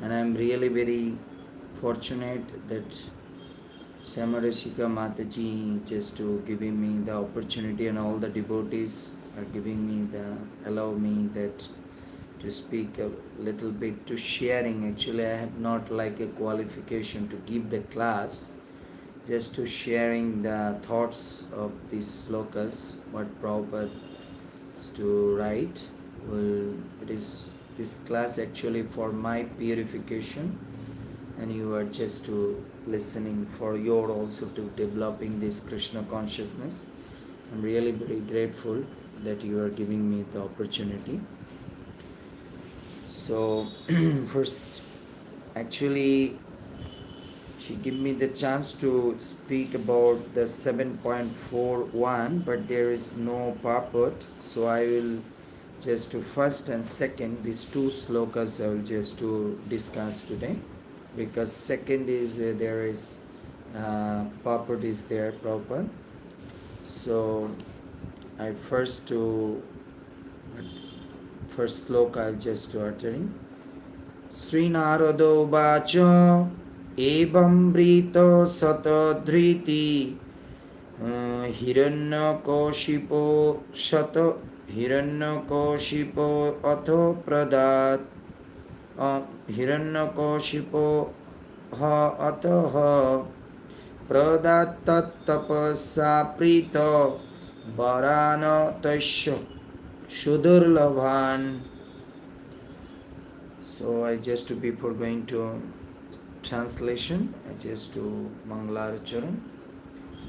And I'm really very fortunate that Samarashika Mataji just to giving me the opportunity, and all the devotees are giving me the allow me that to speak a little bit to sharing. Actually, I have not like a qualification to give the class, just to sharing the thoughts of these slokas, what Prabhupada is to write. Well, it is this class actually for my purification, and you are just to listening for your also to developing this Krishna consciousness. I'm really very grateful that you are giving me the opportunity. So first, actually, she gave me the chance to speak about the 7.41, but there is no purport, so I will just to first and second, these two slokas I will just to discuss today, because second is there is purport is there proper. So I first sloka I'll just to uttering. Srinarado Vacha Evam Brito Satadhriti Hiranyakoshipo Shata Hiranyakoshipo Atho Pradat Hiranyakoshipo Ha Ataha Pradat Tapasa Prito Varana Tasya Shudurlabhan. So I just to before going to translation, I just to Mangalacharan.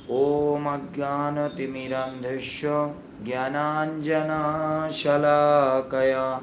Om Ajnana Timirandhasya Jnananjana Shalakaya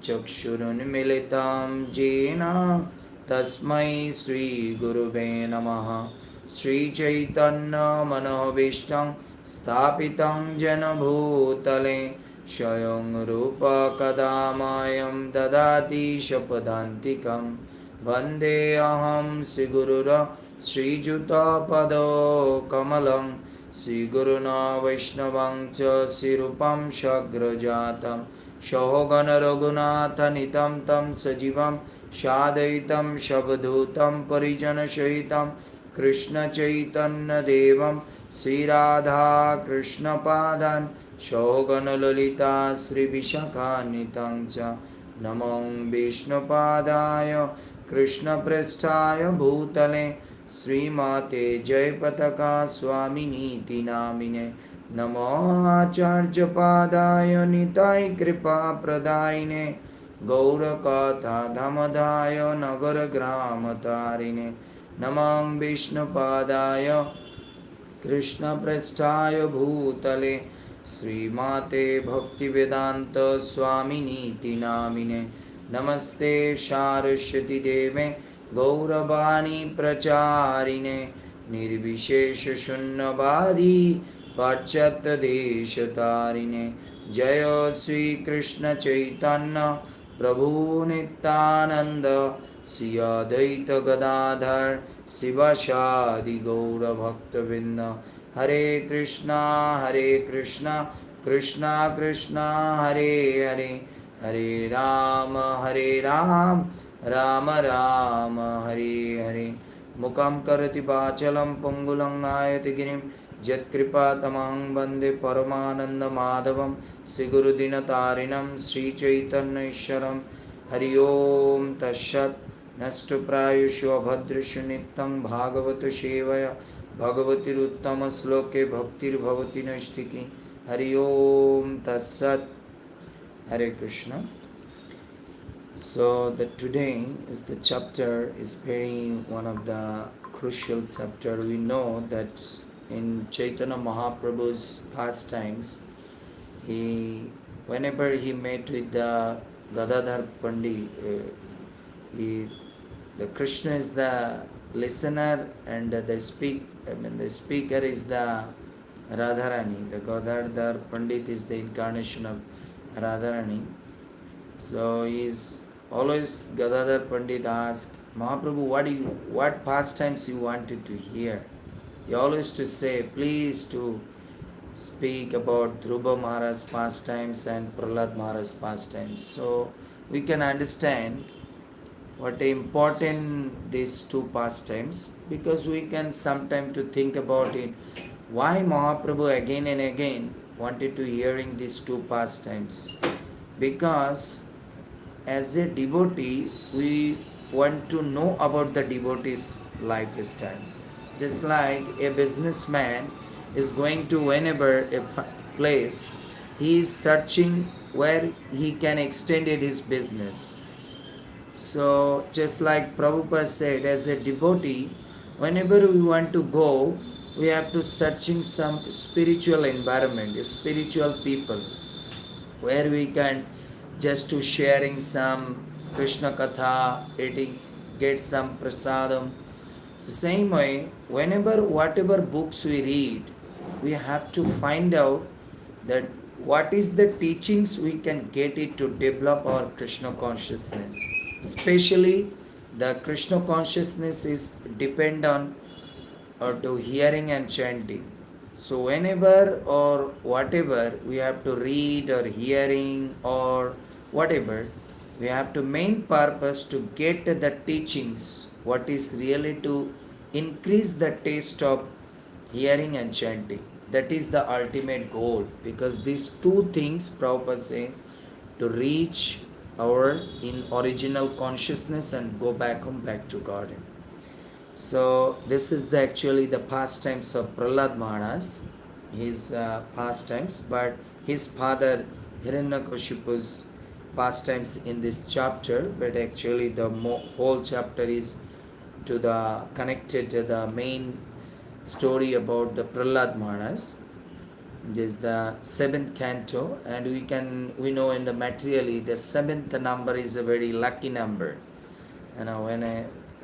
Chakshurun Militam Jena Tasmai Sri Guruve Namaha. Sri Chaitanya Manovishtang Stapitam Jana Bhutale Shayang Rupa Kadamayam Dadati Shapadantikam Vande Aham Sigurura Sri Juta Pado Kamalam Sri Guruna Vaishnavam Cha Sirupam Shagrajatam Shahogana Raghunatha Nitam Tam Sajivam Shadaitam Shabdhutam Parijana Shahitam Krishna Chaitanya Devam Sri Radha Krishna Padan Shogana Lalita Sri Vishakha Nitangcha Namam Vishnu Padaya Krishna Prasthaya Bhutale Sri Mate Jai Pataka Swamini Namine Namo Acharya Padaya Nitai Kripa Pradaine Gaurakatha Dhamadaya Nagara Gramatarine Namam Vishnu Padaya Krishna Prasthaya Bhutale Sri Mate Bhaktivedanta Swamini Namine Namaste Saraswati Deve Gauravani Pracharine Nirvishesha Shunnavadi Pachatta Deshatarine Jaya Sri Krishna Chaitanya Prabhu Nityananda Sri Advaita Gadadhar Sivasadi Gaura Bhaktavinda Hare Krishna Krishna Krishna Hare Hare Hare Ram Rama Hare Hare Mukam karati vachalam pangulang ayati girim Jatkripa tamahang bande paramananda madhavam Siguru dinatarinam Sri Chaitanya Isharam Hari Om Tashat Nastu Prayushu Abhadrashu Nittam Bhagavatu Shevaya Bhagavati Ruttama Sloke Bhaktir Bhavati Nashtiki Hari Om Tassat. Hare Krishna. So the today is the chapter is very one of the crucial chapter. We know that in Chaitanya Mahaprabhu's pastimes, whenever he met with the Gadadhar Pandit, the Krishna is the listener and the speaker is the Radharani. The Gadadhar Pandit is the incarnation of Radharani. So he's always Gadadhar Pandit asked Mahaprabhu, what pastimes you wanted to hear? He always to say, please to speak about Dhruva Maharaj's pastimes and Prahlad Maharaj's pastimes. So we can understand what important these two pastimes, because we can sometime to think about it. Why Mahaprabhu again and again wanted to hearing these two pastimes? Because as a devotee, we want to know about the devotee's lifestyle. Just like a businessman is going to whenever a place, he is searching where he can extend it his business. So just like Prabhupada said, as a devotee, whenever we want to go, we have to searching some spiritual environment, spiritual people, where we can just to sharing some Krishna Katha, eating, get some prasadam. So same way, whenever whatever books we read, we have to find out that what is the teachings we can get it to develop our Krishna consciousness. Especially the Krishna consciousness is depend on or to hearing and chanting. So whenever or whatever we have to read or hearing or whatever, we have to main purpose to get the teachings, what is really to increase the taste of hearing and chanting. That is the ultimate goal, because these two things Prabhupada says to reach our in original consciousness and go back home back to God. So this is actually the pastimes of Prahlad Maharaj, his pastimes, but his father Hiranyakashipu's pastimes in this chapter. But actually the whole chapter is to the connected to the main story about the Prahlad Maharaj. This is the seventh canto, and we know in the materially the seventh number is a very lucky number. When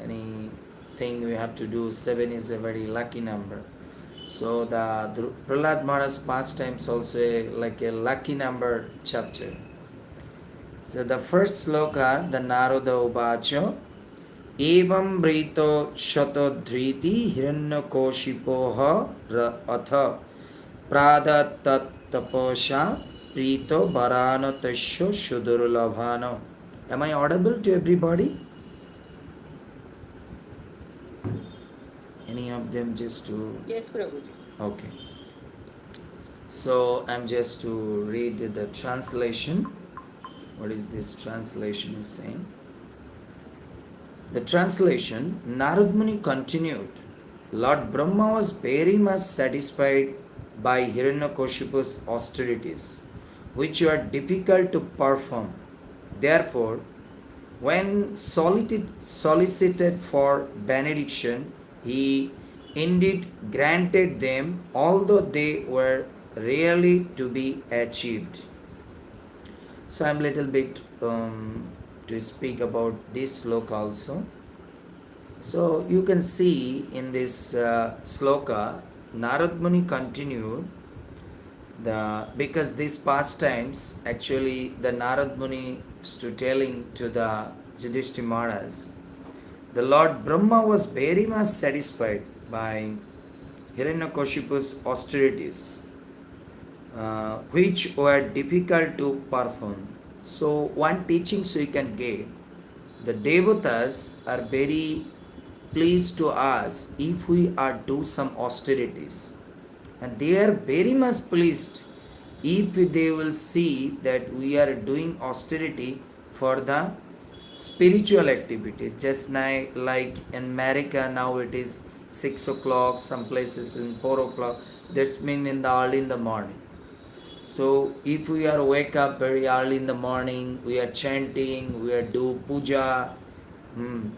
anything we have to do, 7 is a very lucky number. So the Prahlad Maharaj pastimes also like a lucky number chapter. So the first sloka, the Narada Uvacha, Evam Brito Shatodhriti Hiranyakoshipoha Atha Prada Taposha Prito Varano Tasho Shudurulabhano. Am I audible to everybody? Any of them just to... Yes, Prabhuji. Okay. So I'm just to read the translation. What is this translation is saying? The translation, Narad Muni continued, Lord Brahma was very much satisfied by Hiranyakashipu's austerities, which were difficult to perform. Therefore, when solicited for benediction, he indeed granted them, although they were rarely to be achieved. So I'm little bit to speak about this sloka also. So you can see in this sloka, Narad Muni continued because these pastimes actually the Narad Muni is to telling to the Yudhishthira Maharaj, the Lord Brahma was very much satisfied by Hiranyakashipu's austerities, which were difficult to perform. So one teachings we can get, the devatas are very pleased to us if we are do some austerities, and they are very much pleased if they will see that we are doing austerity for the spiritual activity. Just now, like in America now it is 6 o'clock, some places in 4 o'clock, that's mean in the early in the morning. So if we are wake up very early in the morning, we are chanting, we are do puja,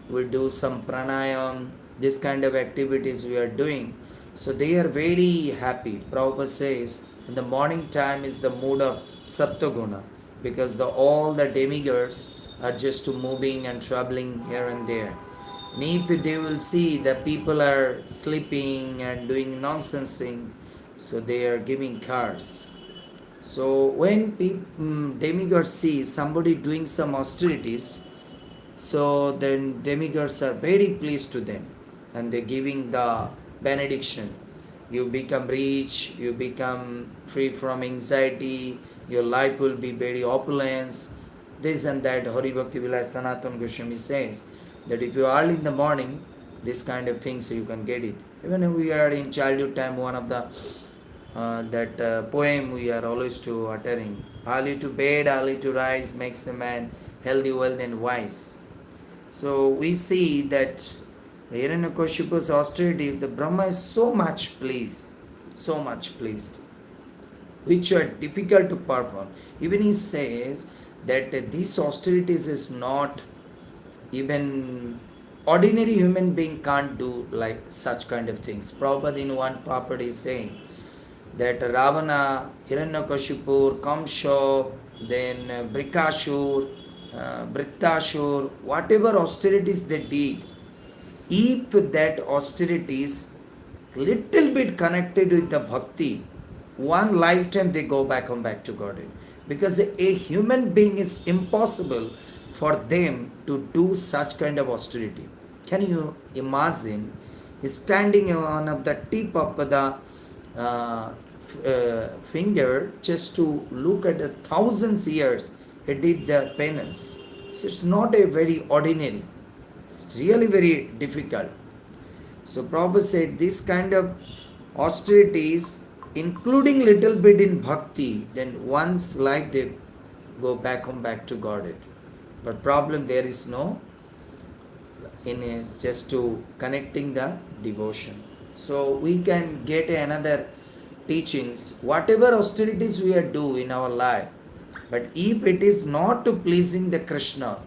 we do some pranayam, this kind of activities we are doing. So they are very happy. Prabhupada says in the morning time is the mood of Sattva-guna, because all the demigods are just moving and traveling here and there. And if they will see that people are sleeping and doing nonsense things, so they are giving cards. So when demigods see somebody doing some austerities, so then demigods are very pleased to them, and they're giving the benediction. You become rich, you become free from anxiety, your life will be very opulence, this and that. Hari Bhakti Vilas Sanatana Goswami says. that if you are early in the morning, this kind of things you can get it. Even if we are in childhood time, one of the that poem we are always to uttering, early to bed, early to rise makes a man healthy, wealthy and wise. So we see that Hiranyakashipu's austerity, the Brahma is so much pleased, which are difficult to perform. Even he says that this austerities is not even ordinary human being can't do like such kind of things. Prabhupada in one property is saying that Ravana, Hiranyakashipu, Kamsha, then Brikashur, Brittashur, whatever austerities they did, if that austerities little bit connected with the bhakti, one lifetime they go back home back to Godhead. Because a human being is impossible for them to do such kind of austerity. Can you imagine standing on of the tip of the finger just to look at the thousands years he did the penance. So it's not a very ordinary. It's really very difficult. So Prabhupada said this kind of austerities, including little bit in bhakti, then once like they go back home back to Godhead. But problem there is no in just to connecting the devotion. So we can get another teachings, whatever austerities we are do in our life, but if it is not to pleasing the Krishna,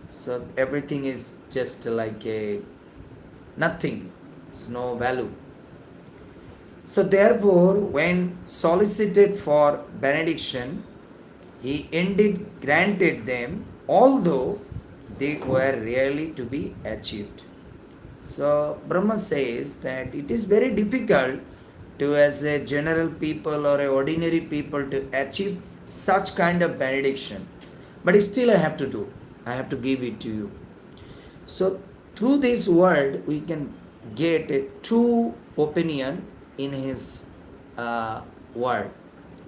so everything is just like a nothing. It's no value. So therefore, when solicited for benediction, he indeed granted them, although they were really to be achieved. So Brahma says that it is very difficult to, as a general people or a ordinary people, to achieve such kind of benediction. But still I have to do. I have to give it to you. So through this word we can get a true opinion in his word.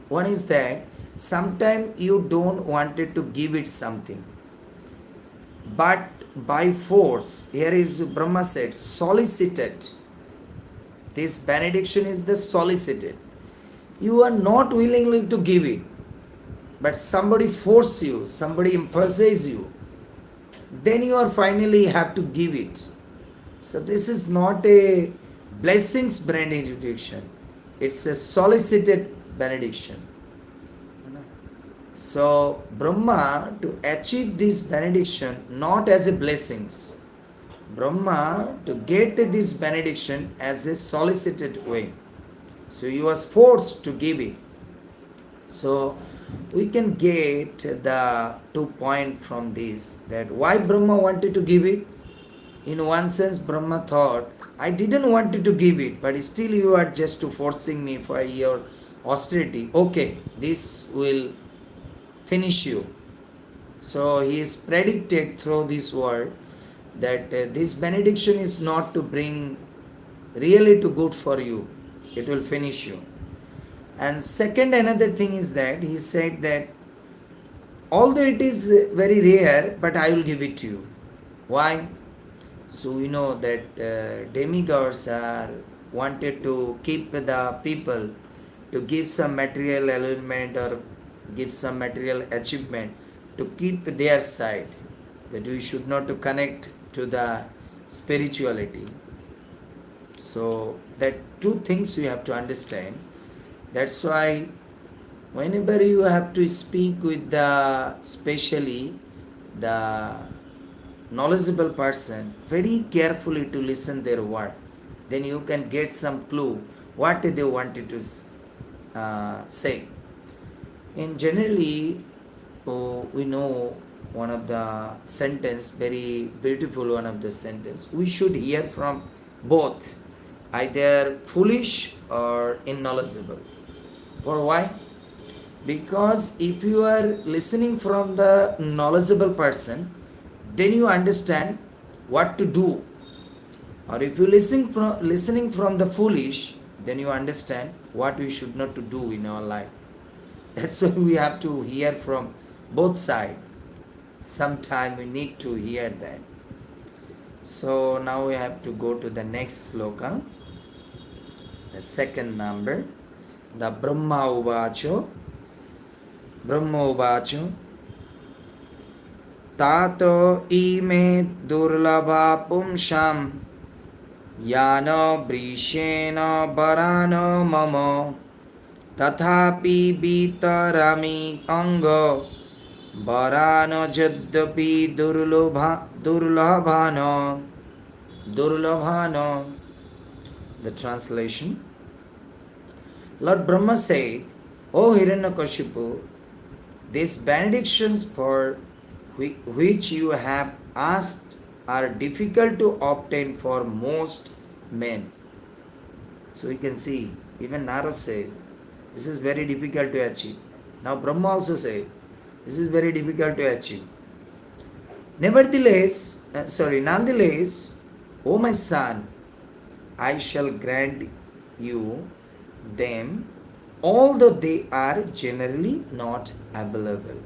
One is that sometimes you don't wanted to give it something, but by force, here is Brahma said, solicited. This benediction is the solicited. You are not willingly to give it, but somebody force you, somebody imposes you, then you are finally have to give it. So this is not a blessings benediction, it's a solicited benediction. So Brahma to achieve this benediction not as a blessings, Brahma to get this benediction as a solicited way. So he was forced to give it. So we can get the 2 points from this, that why Brahma wanted to give it. In one sense, Brahma thought, I didn't want to give it, but still you are just forcing me for your austerity. Okay, this will finish you. So he is predicted through this word that this benediction is not to bring really to good for you. It will finish you. And second, another thing is that he said that although it is very rare, but I will give it to you. Why? So we know that demigods are wanted to keep the people to give some material element or give some material achievement to keep their side, that we should not to connect to the spirituality. So that two things you have to understand. That's why whenever you have to speak with the, especially the knowledgeable person, very carefully to listen their word, then you can get some clue what they wanted to say. And generally, we know one of the sentence, very beautiful one of the sentence, we should hear from both, either foolish or unknowledgeable. For why? Because if you are listening from the knowledgeable person, then you understand what to do. Or if you listening from the foolish, then you understand what we should not to do in our life. That's why we have to hear from both sides. Sometime we need to hear that. So now we have to go to the next sloka, the second number. The Brahma Uvacho, Tato ime durlabha pumsham, Yano brishena barano mamo, Tathapi bitarami ango, Barano jaddapi durlabhano. The translation. Lord Brahma said, O Hiranyakashipu, these benedictions for which you have asked are difficult to obtain for most men. So we can see, even Narad says, this is very difficult to achieve. Now Brahma also says, this is very difficult to achieve. Nonetheless, O my son, I shall grant you them, although they are generally not available.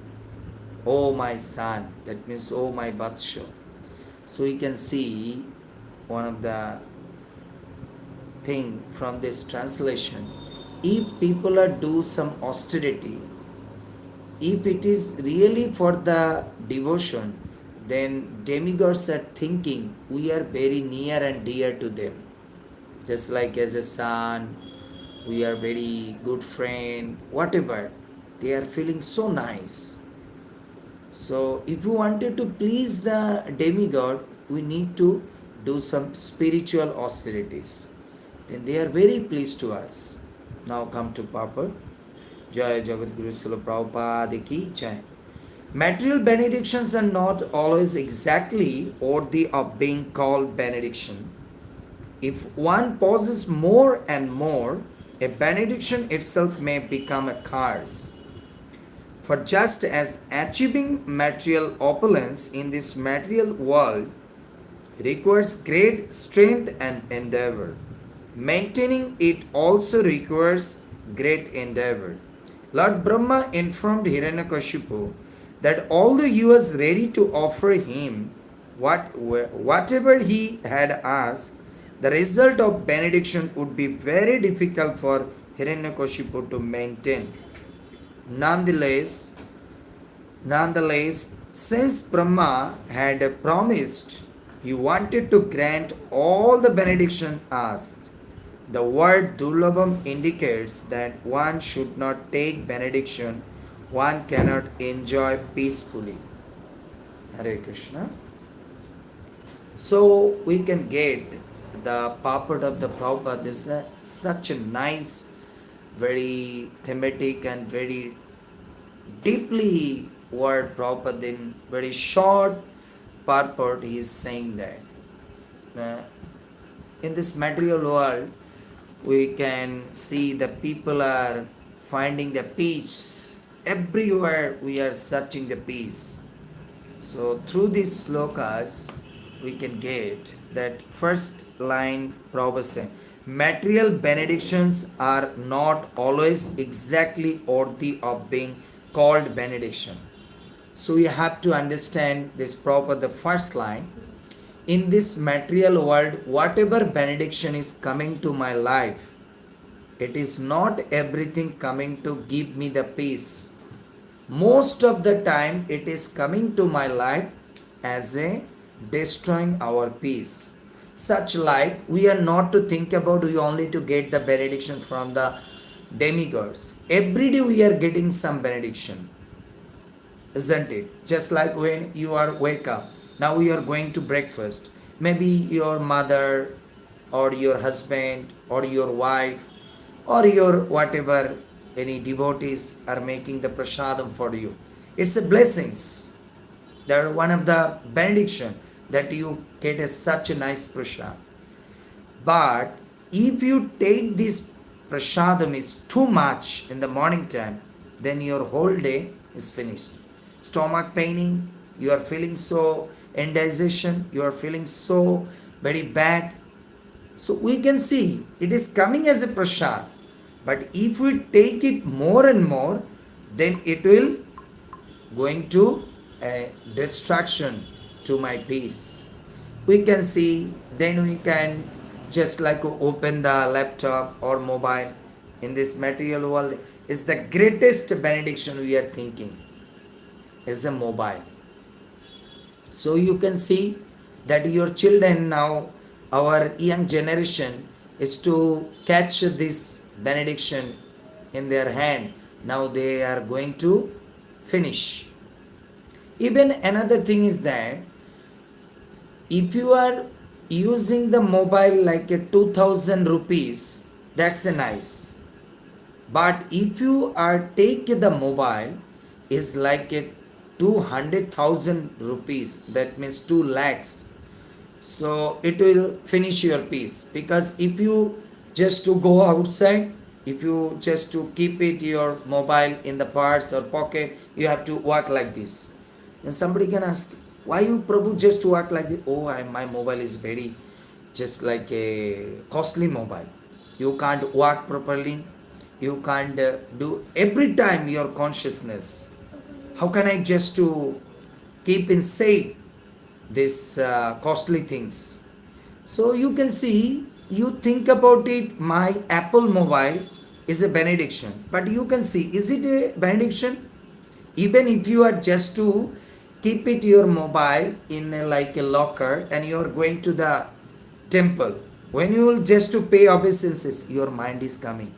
O my son, that means O my Vatsha. So you can see one of the thing from this translation. If people are do some austerity, if it is really for the devotion, then demigods are thinking we are very near and dear to them. Just like as a son, we are very good friend, whatever. They are feeling so nice. So if we wanted to please the demigod, we need to do some spiritual austerities. Then they are very pleased to us. Now come to Papa. Jai Jagat Guru Srila Prabhupada Ki Jai. Material benedictions are not always exactly worthy of being called benediction. If one pauses more and more, a benediction itself may become a curse. For just as achieving material opulence in this material world requires great strength and endeavor, maintaining it also requires great endeavor. Lord Brahma informed Hiranyakashipu that although he was ready to offer him whatever he had asked, the result of benediction would be very difficult for Hiranyakashipu to maintain. Nonetheless, since Brahma had promised he wanted to grant all the benediction asked, the word Durlabham indicates that one should not take benediction one cannot enjoy peacefully. Hare Krishna. So we can get the purport of the Prabhupada. This is such a nice, very thematic and very deeply word Prabhupada in very short purport he is saying that. In this material world, we can see the people are finding the peace. Everywhere we are searching the peace. So through these slokas, we can get that first line Prabhupada saying, material benedictions are not always exactly worthy of being called benediction. So you have to understand this Prabhupada, the first line. In this material world, whatever benediction is coming to my life, it is not everything coming to give me the peace. Most of the time it is coming to my life as a destroying our peace. Such like we are not to think about we only to get the benediction from the demigods. Every day we are getting some benediction, isn't it? Just like when you are wake up, now you are going to breakfast, maybe your mother or your husband or your wife or your whatever any devotees are making the prasadam for you. It's a blessings. That one of the benediction that you get such a nice prasad. But if you take this prasadam is too much in the morning time, then your whole day is finished. Stomach paining, you are feeling so indigestion, you are feeling so very bad. So we can see it is coming as a prasad. But if we take it more and more, then it will going to a distraction to my peace. we can see, then we can just like open the laptop or mobile. In this material world is the greatest benediction we are thinking is a mobile. So you can see that your children now, our young generation, is to catch this benediction in their hand. Now they are going to finish. Even another thing is that if you are using the mobile like a 2000 rupees, that's a nice. But if you are take the mobile is like a 200,000 rupees, that means 2 lakhs, so it will finish your piece. Because if you just to go outside, if you just to keep it your mobile in the purse or pocket, you have to walk like this. And somebody can ask, why you Prabhu just walk like this? Oh, my mobile is very just like a costly mobile. You can't walk properly, you can't do every time your consciousness. How can I just to keep in safe this costly things? So you can see, you think about it, my Apple mobile is a benediction. But you can see, is it a benediction? Even if you are just to keep it your mobile in like a locker and you are going to the temple, when you will just to pay obeisances, your mind is coming,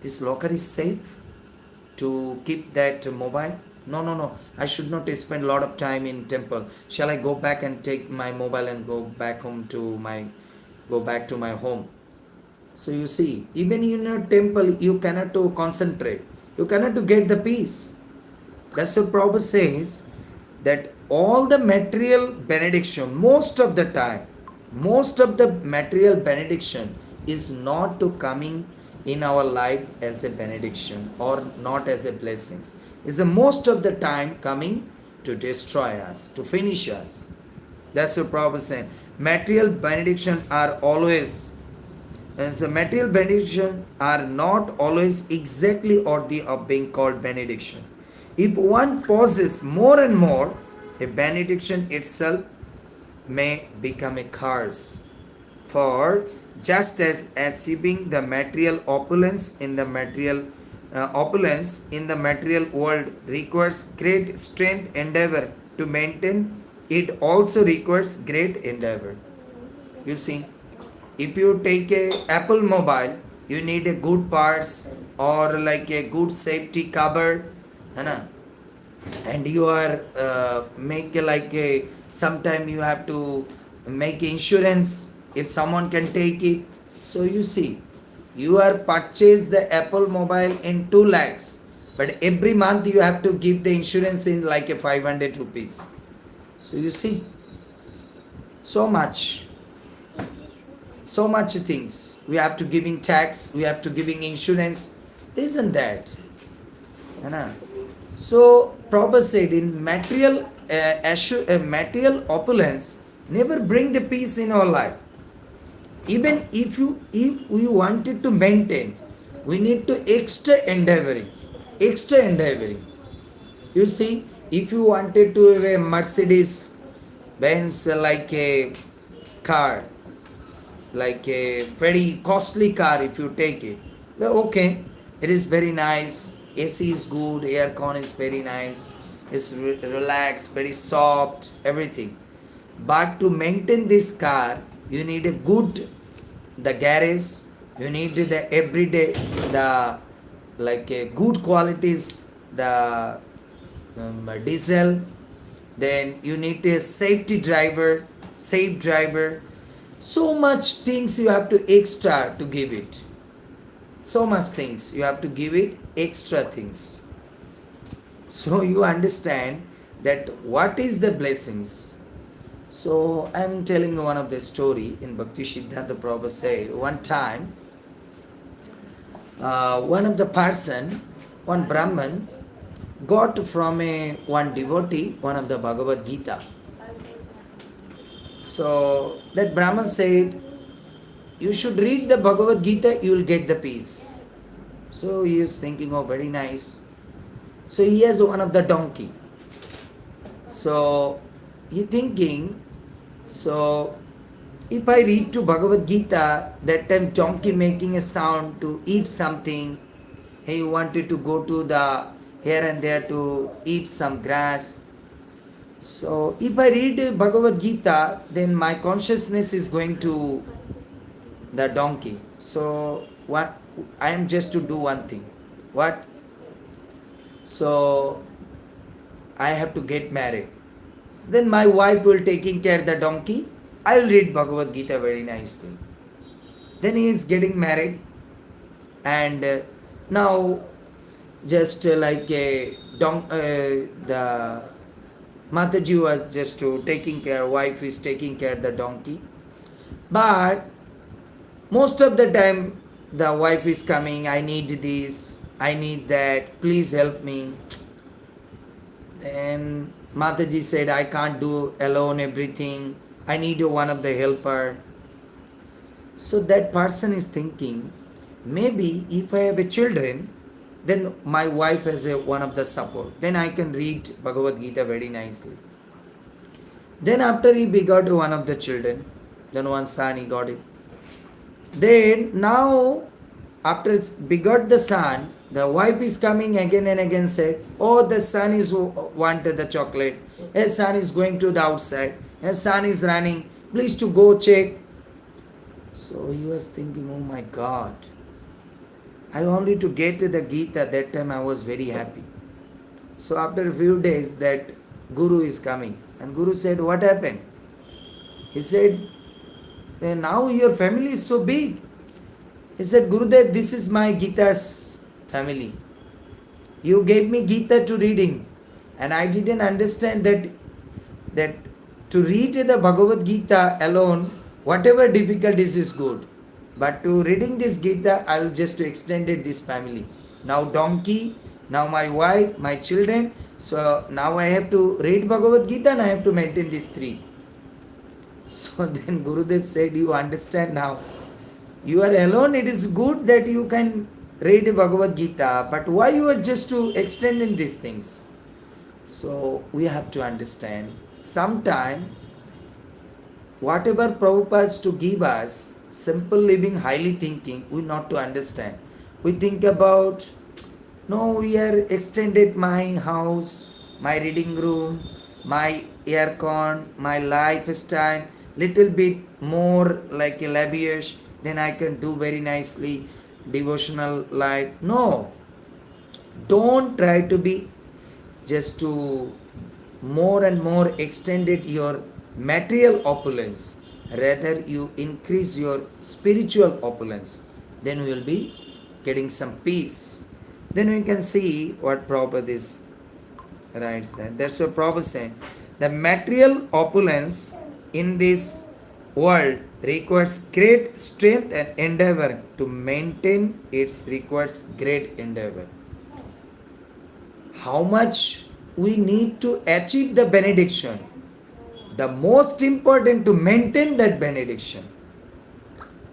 this locker is safe to keep that mobile. No, I should not spend a lot of time in temple. Shall I go back and take my mobile and go back to my home? So you see, even in a temple you cannot to concentrate, you cannot to get the peace. That's what Prabhupada says, that all the material benediction, most of the time, most of the material benediction is not to coming in our life as a benediction or not as a blessings. Is the most of the time coming to destroy us, to finish us. That's what Prabhupada said. Material benediction are always, as a material benediction are not always exactly worthy of being called benediction. If one pauses more and more, a benediction itself may become a curse. For just as achieving the material opulence in the material world requires great strength endeavor to maintain, it also requires great endeavor. You see, if you take a Apple mobile, you need a good parts or like a good safety cover, and you are make like a, sometime you have to make insurance if someone can take it. So you see, you are purchased the Apple mobile in 2 lakhs, but every month you have to give the insurance in like a 500 rupees. So you see, so much things we have to giving tax, we have to giving insurance, this and that. So Prabhupada said, in material opulence never bring the peace in our life. Even if we wanted to maintain, we need to extra endeavoring. You see, if you wanted to have a Mercedes Benz like a car, like a very costly car, if you take it, well, okay, it is very nice, AC is good, aircon is very nice, it's relaxed, very soft, everything. But to maintain this car, you need a good, the garage, you need the everyday, the like a good qualities, the diesel, then you need a safe driver. So much things you have to extra to give it. So much things you have to give it, extra things. So you understand that what is the blessings. So I am telling you one of the story in Bhakti Siddhanta Prabhupada said, one time one of the person, one Brahman, got from one devotee one of the Bhagavad Gita. So that Brahman said, you should read the Bhagavad Gita, you will get the peace. So he is thinking, oh, very nice. So he has one of the donkey. So he thinking, So if I read to Bhagavad Gita, that time donkey making a sound to eat something, he wanted to go to the here and there to eat some grass. So if I read Bhagavad Gita, then my consciousness is going to the donkey. So what I am just to do one thing. What? So I have to get married. So then my wife will taking care of the donkey. I will read Bhagavad Gita very nicely. Then he is getting married, and now just like a the Mataji was just to taking care, wife is taking care of the donkey. But most of the time the wife is coming, I need this, I need that, please help me. Then Mataji said, I can't do alone everything, I need one of the helper. So that person is thinking, maybe if I have a children, then my wife has a one of the support, then I can read Bhagavad Gita very nicely. Then after he begot one of the children, then one son he got it. Then now after it's begot the son, the wife is coming again and again said, oh, the son is wanted the chocolate, his son is going to the outside, his son is running, please to go check. So he was thinking, oh my God, I only to get to the Gita, that time I was very happy. So after a few days that Guru is coming, and Guru said, what happened? He said, now your family is so big. He said, Gurudev, this is my Gita's family. You gave me Gita to reading, and I didn't understand that to read the Bhagavad Gita alone, whatever difficulties is good. But to reading this Gita, I will just extend it this family. Now donkey, now my wife, my children. So now I have to read Bhagavad Gita and I have to maintain these three. So then Gurudev said, you understand now. You are alone, it is good that you can read Bhagavad Gita, but why you are just to extend in these things? So we have to understand, sometime whatever Prabhupada to give us, simple living, highly thinking, we not to understand. We think about, no, we are extended my house, my reading room, my aircon, my lifestyle, little bit more like a lavish, then I can do very nicely devotional life. No, don't try to be just to more and more extended your material opulence, rather you increase your spiritual opulence, then we will be getting some peace. Then we can see what Prabhupada is writes there. That's what Prabhupada saying. The material opulence in this world requires great strength and endeavor. To maintain it requires great endeavor. How much we need to achieve the benediction? The most important to maintain that benediction.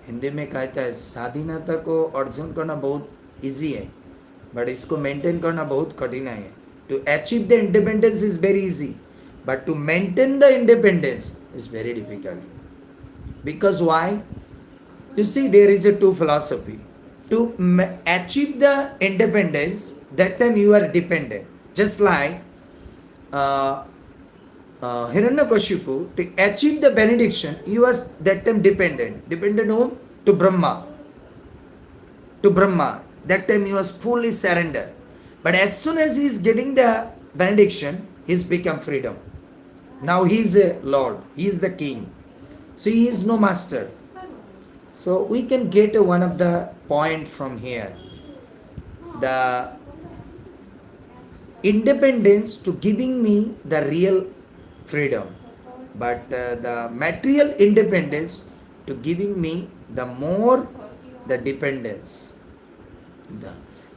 Hindi में कहता है स्वाधीनता को अर्जन करना बहुत easy है, but इसको maintain करना बहुत कठिन है. To achieve the independence is very easy, but to maintain the independence is very difficult. Because why? You see, there is a two philosophy. To achieve the independence, that time you are dependent. Just like Hiranyakashipu, to achieve the benediction, he was that time dependent. Dependent whom? To Brahma. To Brahma. That time he was fully surrendered. But as soon as he is getting the benediction, he has become freedom. Now he is a Lord. He is the king. So he is no master. So we can get one of the point from here. The independence to giving me the real freedom, but the material independence to giving me the more the dependence,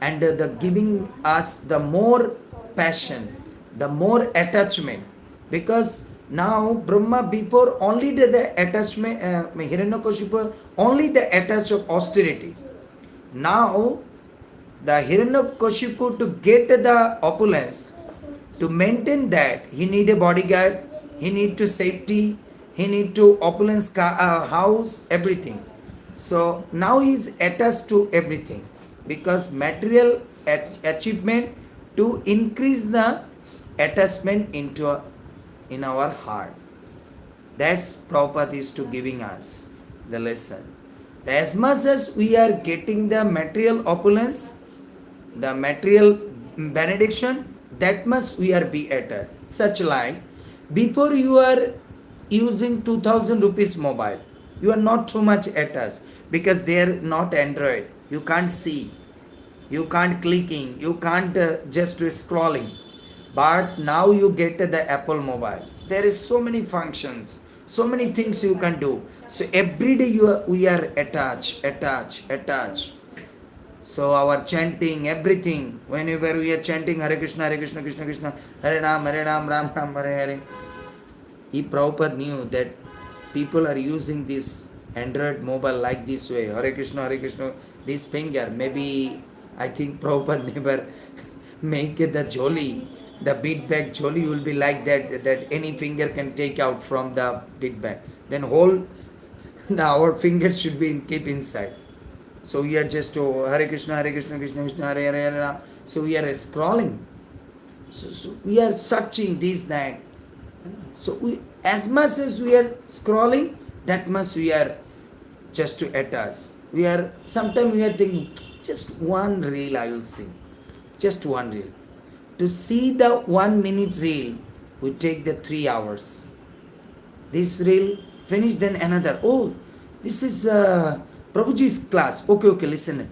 and the giving us the more passion, the more attachment. Because now Brahma before only the attachment, Hiranyakashipu only the attach of austerity. Now the Hiranyakashipu to get the opulence, to maintain that he need a bodyguard, he need to safety, he need to opulence car, house, everything. So now he is attached to everything because material achievement to increase the attachment in our heart. That's Prabhupada is to giving us the lesson. As much as we are getting the material opulence, the material benediction, that much we are be attached. Such like, before you are using 2000 rupees mobile, you are not too much attached because they are not Android. You can't see, you can't clicking, you can't just scrolling. But now you get the Apple mobile. There is so many functions, so many things you can do. So every day we are attached. So our chanting, everything, whenever we are chanting Hare Krishna, Krishna Krishna, Hare Ram, Ram, Hare Hare. He Prabhupada knew that people are using this Android mobile like this way, Hare Krishna, this finger. Maybe I think Prabhupada never make it the jolly, the bead bag jolly will be like that any finger can take out from the bead bag. Then whole our fingers should be keep inside. So we are just Hare Krishna, Krishna Krishna, Hare Hare. So we are scrolling. So we are searching this, that. So we, as much as we are scrolling, that much we are just to attach. We are, sometimes we are thinking, just one reel I will see. Just one reel. To see the 1 minute reel, we take the 3 hours. This reel finish, then another. Oh, this is Prabhuji's class. Okay, listen.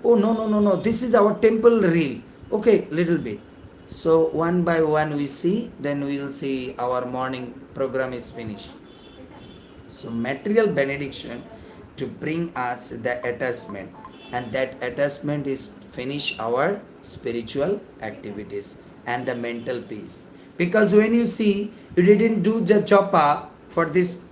Oh, no. This is our temple reel. Okay, little bit. So one by one we see, then we will see our morning program is finished. So material benediction to bring us the attachment, and that attachment is finish our spiritual activities and the mental peace. Because when you see you didn't do the japa for this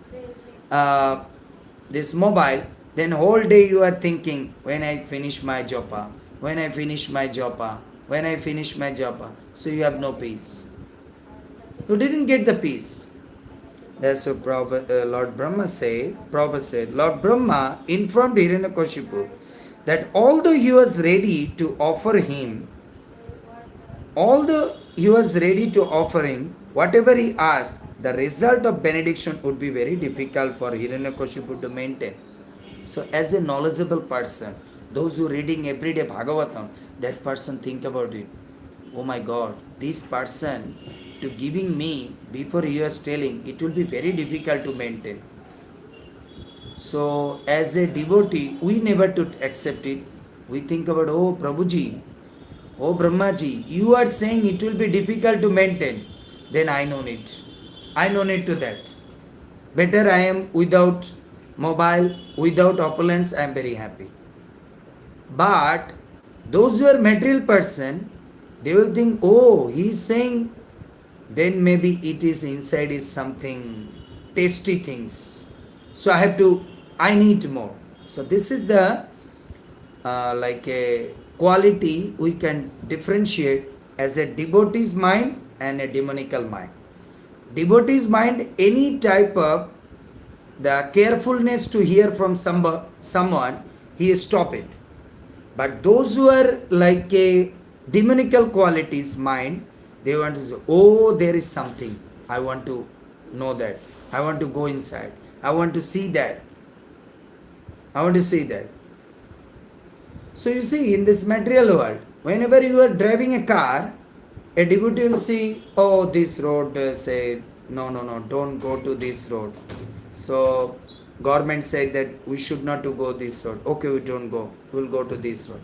this mobile, then whole day you are thinking, when I finish my japa, when I finish my japa, when I finish my japa. So you have no peace. You didn't get the peace. That's what Lord Brahma said. Prabhupada said, Lord Brahma informed Hiranyakashipu that although he was ready to offer him, whatever he asked, the result of benediction would be very difficult for Hiranyakashipu to maintain. So as a knowledgeable person, those who reading everyday Bhagavatam, that person think about it. Oh my God, this person to giving me before he was telling, it will be very difficult to maintain. So as a devotee, we never to accept it. We think about, oh Prabhuji, oh Brahmaji, you are saying it will be difficult to maintain. Then I know it. I know it to that. Better I am without mobile, without opulence, I am very happy. But those who are material person, they will think, oh, he is saying, then maybe it is inside is something tasty things. So I need more. So this is the like a quality we can differentiate as a devotee's mind and a demonical mind. Devotee's mind, any type of the carefulness to hear from someone, he stop it. But those who are like a demonical qualities mind, they want to say, oh, there is something. I want to know that. I want to go inside. I want to see that. I want to see that. So you see, in this material world, whenever you are driving a car, a devotee will see, oh, this road, say, no, don't go to this road. So government said that we should not to go this road. Okay, we don't go. We'll go to this road.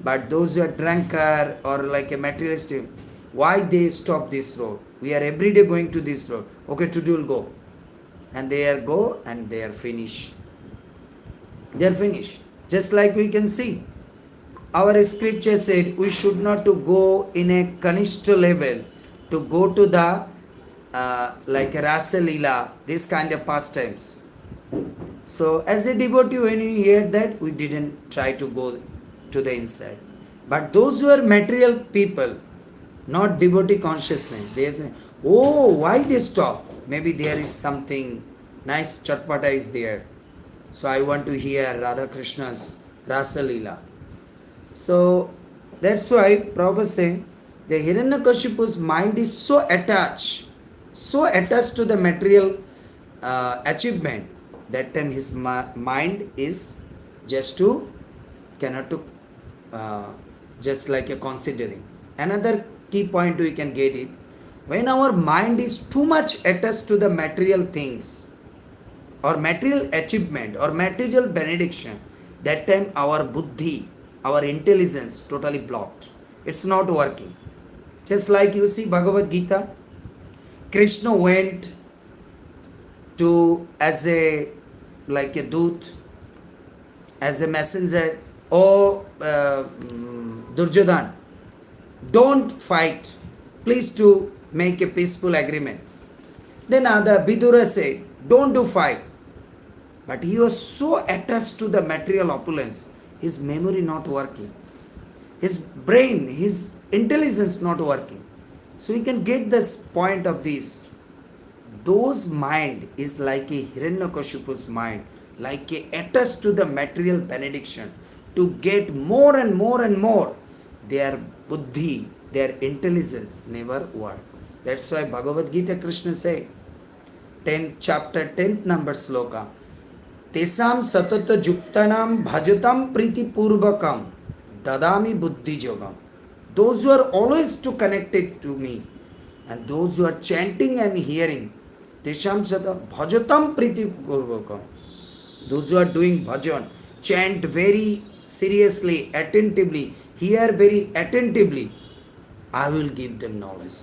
But those who are drunkard or like a materialistic, why they stop this road? We are every day going to this road. Okay, today we'll go. And they are go and they are finished. They are finished. Just like we can see. Our scripture said we should not to go in a kanishta level, to go to the like Rasa Leela, this kind of pastimes. So as a devotee, when you hear that, we didn't try to go to the inside. But those who are material people, not devotee consciousness, they say, oh, why they stop? Maybe there is something Nice chatpata is there. So I want to hear Radha Krishna's Rasa Leela. So that's why Prabhupada saying the Hiranyakashipu's mind is so attached to the material achievement. That time his mind is just to cannot to uh, just like a considering. Another key point we can get it, when our mind is too much attached to the material things or material achievement or material benediction, that time our buddhi, our intelligence totally blocked. It's not working. Just like you see Bhagavad Gita, Krishna went to as a like a doot, as a messenger. Oh, Durjodhan, don't fight. Please to make a peaceful agreement. Then other Vidura said, don't do fight. But he was so attached to the material opulence, his memory not working, his brain, his intelligence not working. So you can get this point of this. Those mind is like a Hiranyakashipu's mind, like a attached to the material benediction to get more and more and more. Their buddhi, their intelligence never work. That's why Bhagavad Gita Krishna say, 10th chapter, 10th number sloka, Tesam satata juktanam bhajatam priti purvakam dadami buddhi jogam. Those who are always too connected to me and those who are chanting and hearing, Tesam sata bhajatam priti purvakam. Those who are doing bhajan, chant very seriously, attentively, hear very attentively, I will give them knowledge.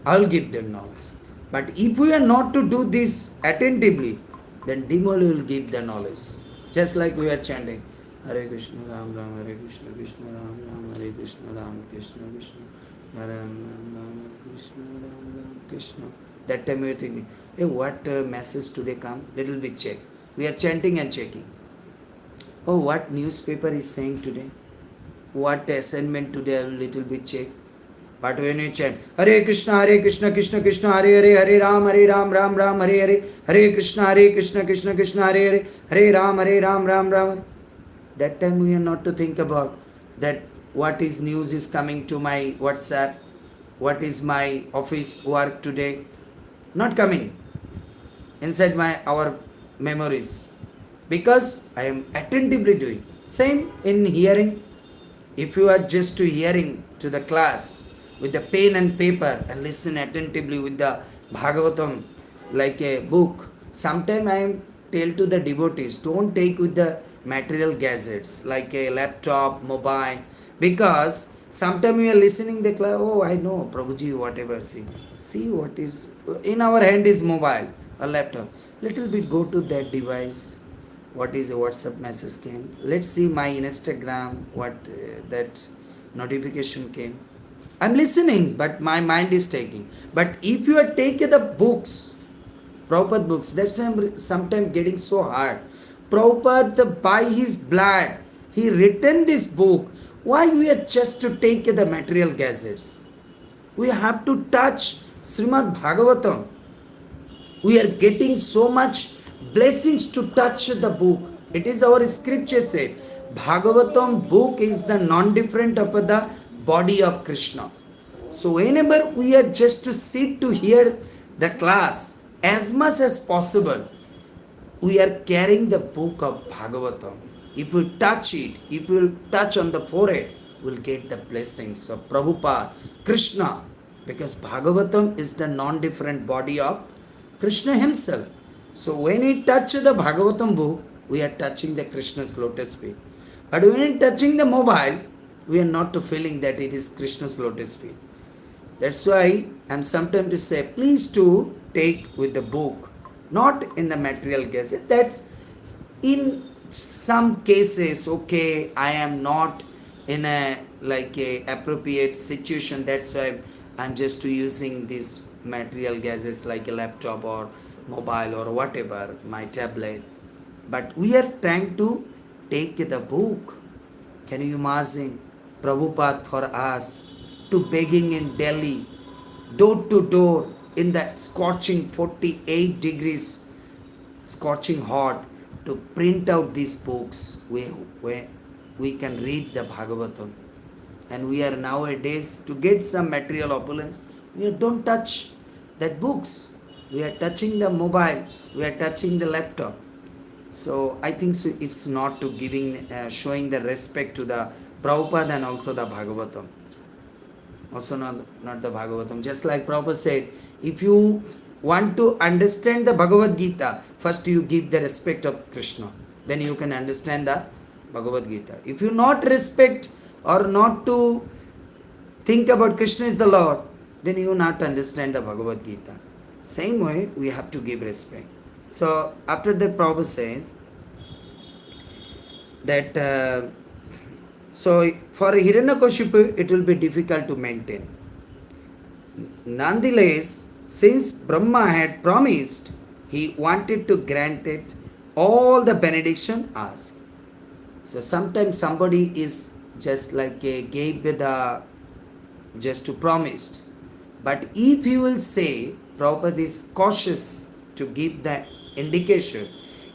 I will give them knowledge. But if we are not to do this attentively, then demon will give the knowledge. Just like we are chanting, Hare Krishna, Ram Ram, Hare Krishna, Krishna Ram Ram, Hare Krishna, Ram Krishna, Krishna, Hare Ram Ram, Hare Krishna, Ram Ram, Krishna. That time we are thinking, hey, what message today come? Little bit check. We are chanting and checking. Oh, what newspaper is saying today? What assignment today? I will little bit check. But when you chant Hare Krishna, Krishna Krishna, Hare Hare, Hare Ram, Ram Ram, Hare Hare, Hare Krishna, Krishna Krishna, Hare Hare, Hare Ram, Ram. That time we are not to think about that what is news is coming to my WhatsApp, what is my office work today. Not coming inside our memories, because I am attentively doing. Same in hearing. If you are just to hearing to the class with the pen and paper and listen attentively with the Bhagavatam like a book, sometime I am tell to the devotees, don't take with the material gadgets like a laptop, mobile, because sometime we are listening the class, oh I know Prabhuji whatever, see what is in our hand is mobile or laptop, little bit go to that device, what is a WhatsApp message came, let's see my Instagram, what that notification came. I'm listening, but my mind is taking. But if you are taking the books, Prabhupada books, that's why I'm sometimes getting so hard. Prabhupada, by his blood, he written this book. Why we are just to take the material gadgets? We have to touch Srimad Bhagavatam. We are getting so much blessings to touch the book. It is our scripture say, Bhagavatam book is the non-different of the body of Krishna. So whenever we are just to sit to hear the class, as much as possible, we are carrying the book of Bhagavatam. If we touch it, if we will touch on the forehead, we will get the blessings of Prabhupada, Krishna, because Bhagavatam is the non-different body of Krishna himself. So when we touch the Bhagavatam book, we are touching the Krishna's lotus feet. But when we are touching the mobile, we are not feeling that it is Krishna's lotus feet. That's why I am sometimes to say, please to take with the book, not in the material gadget. That's in some cases, okay, I am not in a like a appropriate situation. That's why I'm just using these material gadgets like a laptop or mobile or whatever, my tablet. But we are trying to take the book. Can you imagine Prabhupada for us to begging in Delhi, door to door in the scorching 48 degrees scorching hot to print out these books where we can read the Bhagavatam. And we are nowadays to get some material opulence, we don't touch that books. We are touching the mobile, we are touching the laptop. So I think so it's not to giving showing the respect to the Prabhupada and also the Bhagavatam. Also not the Bhagavatam. Just like Prabhupada said, if you want to understand the Bhagavad Gita, first you give the respect of Krishna. Then you can understand the Bhagavad Gita. If you not respect or not to think about Krishna is the Lord, then you will not understand the Bhagavad Gita. Same way, we have to give respect. So after that, Prabhupada says that so for Hiranyakashipu it will be difficult to maintain. Nonetheless, since Brahma had promised, he wanted to grant it all the benediction asked. So sometimes somebody is just like gave the just to promised. But if he will say, Prabhupada is cautious to give the indication,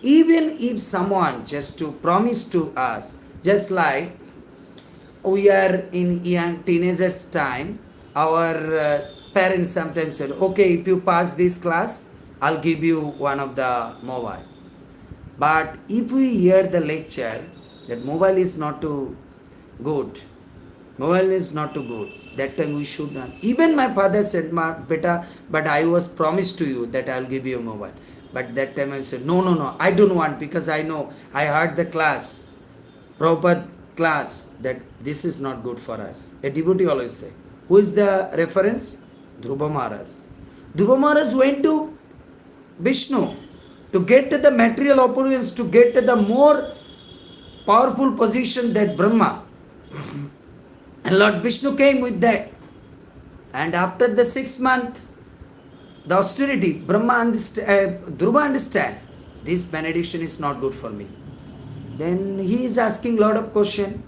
even if someone just to promise to us, just like we are in young teenagers time, our parents sometimes said, okay, if you pass this class, I'll give you one of the mobile. But if we hear the lecture that mobile is not too good, mobile is not too good, that time we should not. Even my father said, beta, but I was promised to you that I'll give you a mobile. But that time I said, no, I don't want, because I know, I heard the class, Prabhupada class, that this is not good for us. A devotee always say. Who is the reference? Dhruva Maharaj. Dhruva Maharaj went to Vishnu to get the material opulence, to get the more powerful position that Brahma. And Lord Vishnu came with that. And after the 6th month, the austerity, Dhruva understand, this benediction is not good for me. Then he is asking lot of question.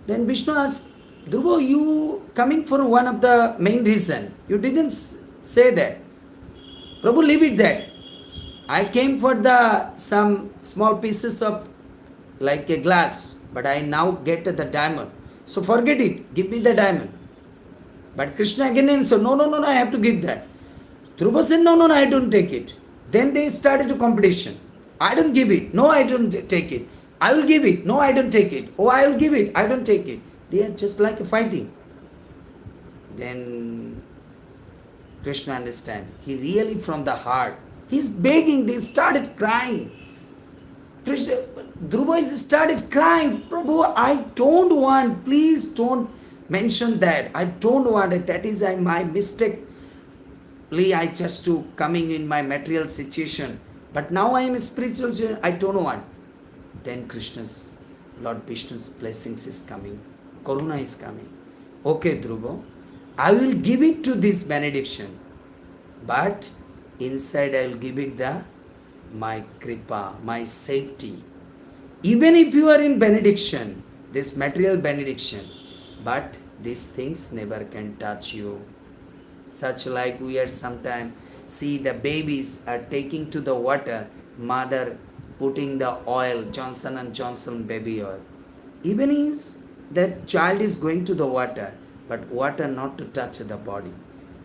Then Vishnu asked, Dhruva, you coming for one of the main reason. You didn't say that. Prabhu, leave it that. I came for the some small pieces of like a glass, but I now get the diamond. So forget it. Give me the diamond. But Krishna again said, no, I have to give that. Dhruva said, no, I don't take it. Then they started a competition. I don't give it. No, I don't take it. I will give it. No, I don't take it. Oh, I will give it. I don't take it. They are just like fighting. Then Krishna understand. He really from the heart. He's begging. They started crying. Krishna, Dhruva started crying. Prabhu, I don't want. Please don't mention that. I don't want it. That is my mistake. I just to coming in my material situation. But now I am a spiritual. I don't want. Then Krishna's, Lord Vishnu's blessings is coming. Karuna is coming. Okay, Dhruva, I will give it to this benediction. But inside I will give it my kripa, my safety. Even if you are in benediction, this material benediction, but these things never can touch you. Such like we are sometimes see the babies are taking to the water, mother putting the oil, Johnson & Johnson baby oil. Even is that child is going to the water, but water not to touch the body.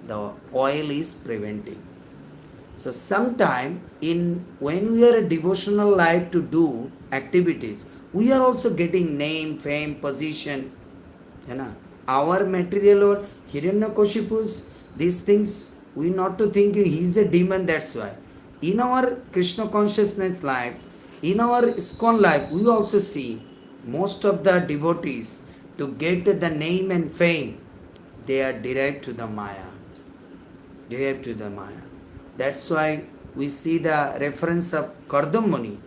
The oil is preventing. So sometime when we are a devotional life to do activities, we are also getting name, fame, position. Our material or Hiranyakashipu's, these things, we not to think he is a demon, that's why. In our Krishna consciousness life, in our ISKCON life, we also see most of the devotees to get the name and fame, they are derived to the Maya. Derived to the Maya. That's why we see the reference of Kardam Muni.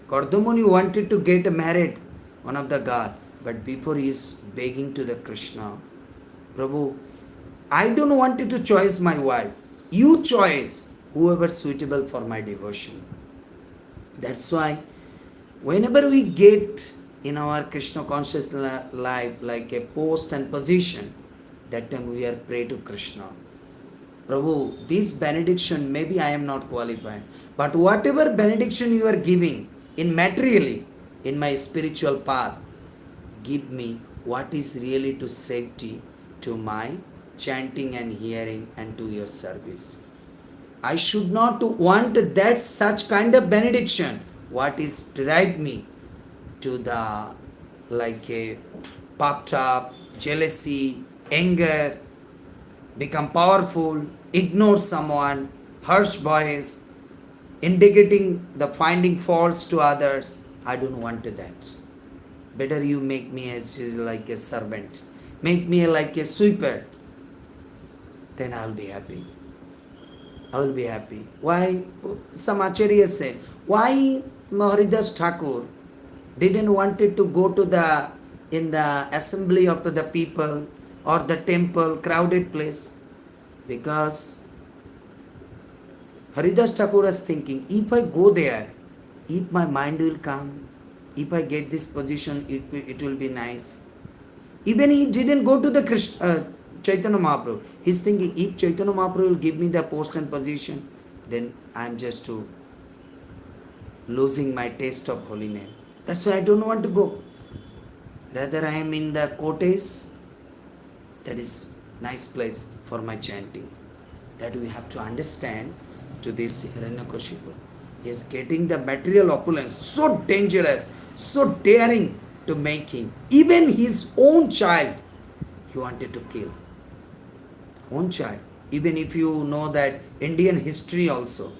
Kardam Muni wanted to get married, one of the god, but before he is begging to the Krishna, Prabhu, I don't want to choose my wife. You choose whoever suitable for my devotion. That's why whenever we get in our Krishna conscious life like a post and position, that time we are pray to Krishna. Prabhu, this benediction, maybe I am not qualified, but whatever benediction you are giving in materially, in my spiritual path, give me what is really to safety to my chanting and hearing and to your service. I should not want that such kind of benediction. What is drive me to the like a puffed up, jealousy, anger, become powerful, ignore someone, harsh voice, indicating the finding faults to others. I don't want that. Better you make me as like a servant, make me like a sweeper, then I'll be happy. I will be happy. Why? Some acharyas say, why Maharidas Thakur didn't wanted to go to the in the assembly of the people or the temple, crowded place? Because Haridas Thakur was thinking, if I go there, if my mind will come, if I get this position, it will be nice. Even he didn't go to the Chaitanya Mahaprabhu. He's thinking, if Chaitanya Mahaprabhu will give me the post and position, then I'm just losing my taste of holy name. That's why I don't want to go. Rather, I am in the courtes. That is nice place for my chanting. That we have to understand to this Hiranyakashipu. He is getting the material opulence, so dangerous, so daring to make him. Even his own child, he wanted to kill. Own child. Even if you know that Indian history also,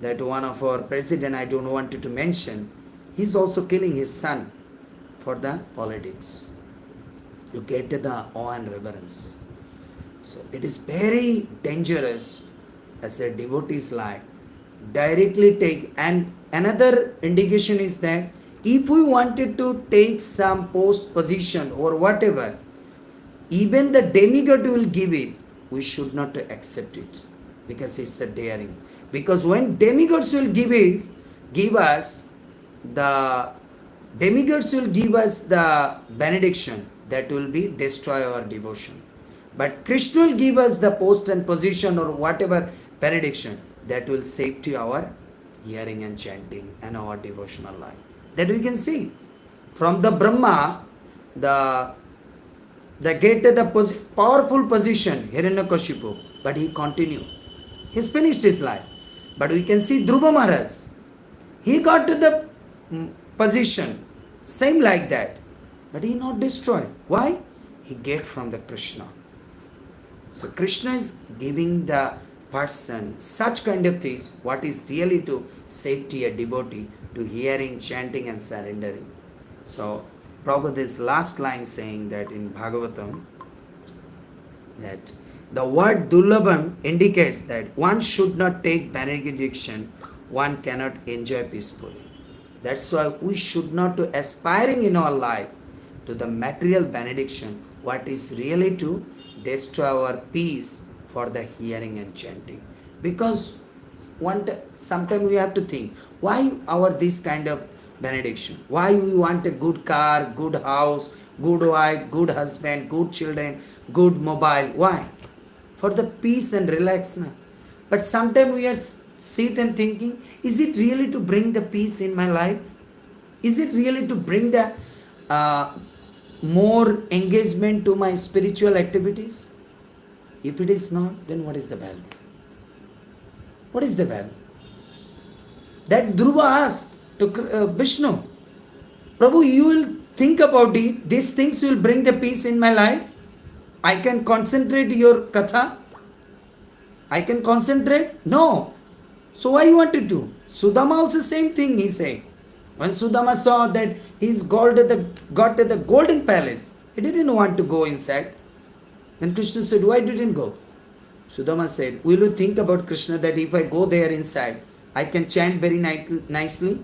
that one of our president, I don't want to mention, he's also killing his son for the politics, to get the awe and reverence. So it is very dangerous as a devotee's life. Directly take, and another indication is that if we wanted to take some post position or whatever, even the demigod will give it, we should not accept it, because it's a daring. Because when demigods will give us the benediction, that will be destroy our devotion. But Krishna will give us the post and position or whatever benediction, that will save to our hearing and chanting and our devotional life. That we can see. From the Brahma, the get the powerful position, Hiranyakashipu, but he continued. He's finished his life. But we can see Dhruva Maharaj. He got to the position, same like that. But he not destroyed. Why? He get from the Krishna. So Krishna is giving the person such kind of things, what is really to safety a devotee, to hearing, chanting and surrendering. So Prabhupada, this last line saying that in Bhagavatam, that the word Dullabham indicates that one should not take benediction, one cannot enjoy peacefully. That's why we should not to aspiring in our life to the material benediction, what is really to destroy our peace for the hearing and chanting. Because sometimes we have to think, why our this kind of benediction? Why we want a good car, good house, good wife, good husband, good children, good mobile? Why? For the peace and relax. Na? But sometimes we are sit and thinking, is it really to bring the peace in my life? Is it really to bring the more engagement to my spiritual activities? If it is not, then what is the value? What is the value? That Dhruva asked to Vishnu, Prabhu, you will think about it. These things will bring the peace in my life. I can concentrate your katha. I can concentrate. No. So why you want to do? Sudama also same thing he said. When Sudama saw that he's got the golden palace, he didn't want to go inside. Then Krishna said, why didn't go? Sudama said, will you think about Krishna that if I go there inside, I can chant very nicely?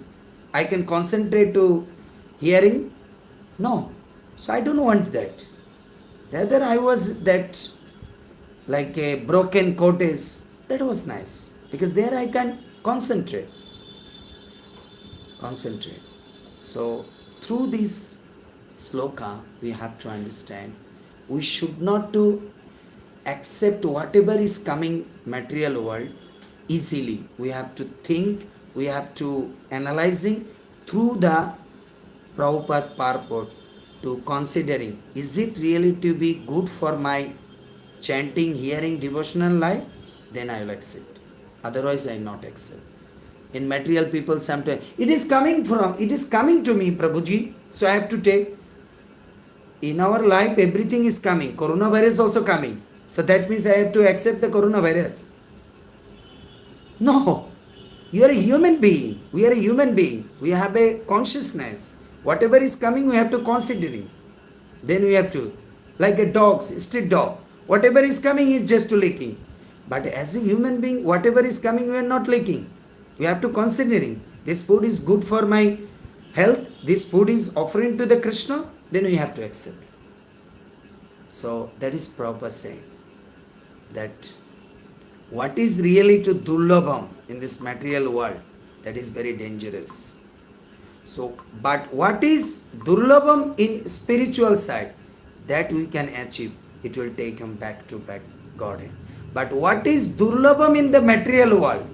I can concentrate to hearing? No. So I don't want that. Rather I was that like a broken cottage. That was nice. Because there I can concentrate. So through this sloka, we have to understand, we should not to accept whatever is coming material world easily. We have to think, we have to analyzing through the Prabhupada purport to considering, is it really to be good for my chanting, hearing, devotional life? Then I will accept. Otherwise, I not accept. In material people sometimes, it is coming to me, Prabhuji, so I have to take. In our life, everything is coming. Coronavirus also coming. So that means I have to accept the coronavirus. No. You are a human being. We are a human being. We have a consciousness. Whatever is coming, we have to consider it. Then we have to, like a dog, street dog. Whatever is coming is just licking. But as a human being, whatever is coming, we are not licking. We have to considering. This food is good for my health. This food is offering to the Krishna. Then we have to accept. So that is proper saying that what is really to durlabham in this material world, that is very dangerous. So, but what is durlabham in spiritual side, that we can achieve. It will take him back to back Godhead. But what is durlabham in the material world,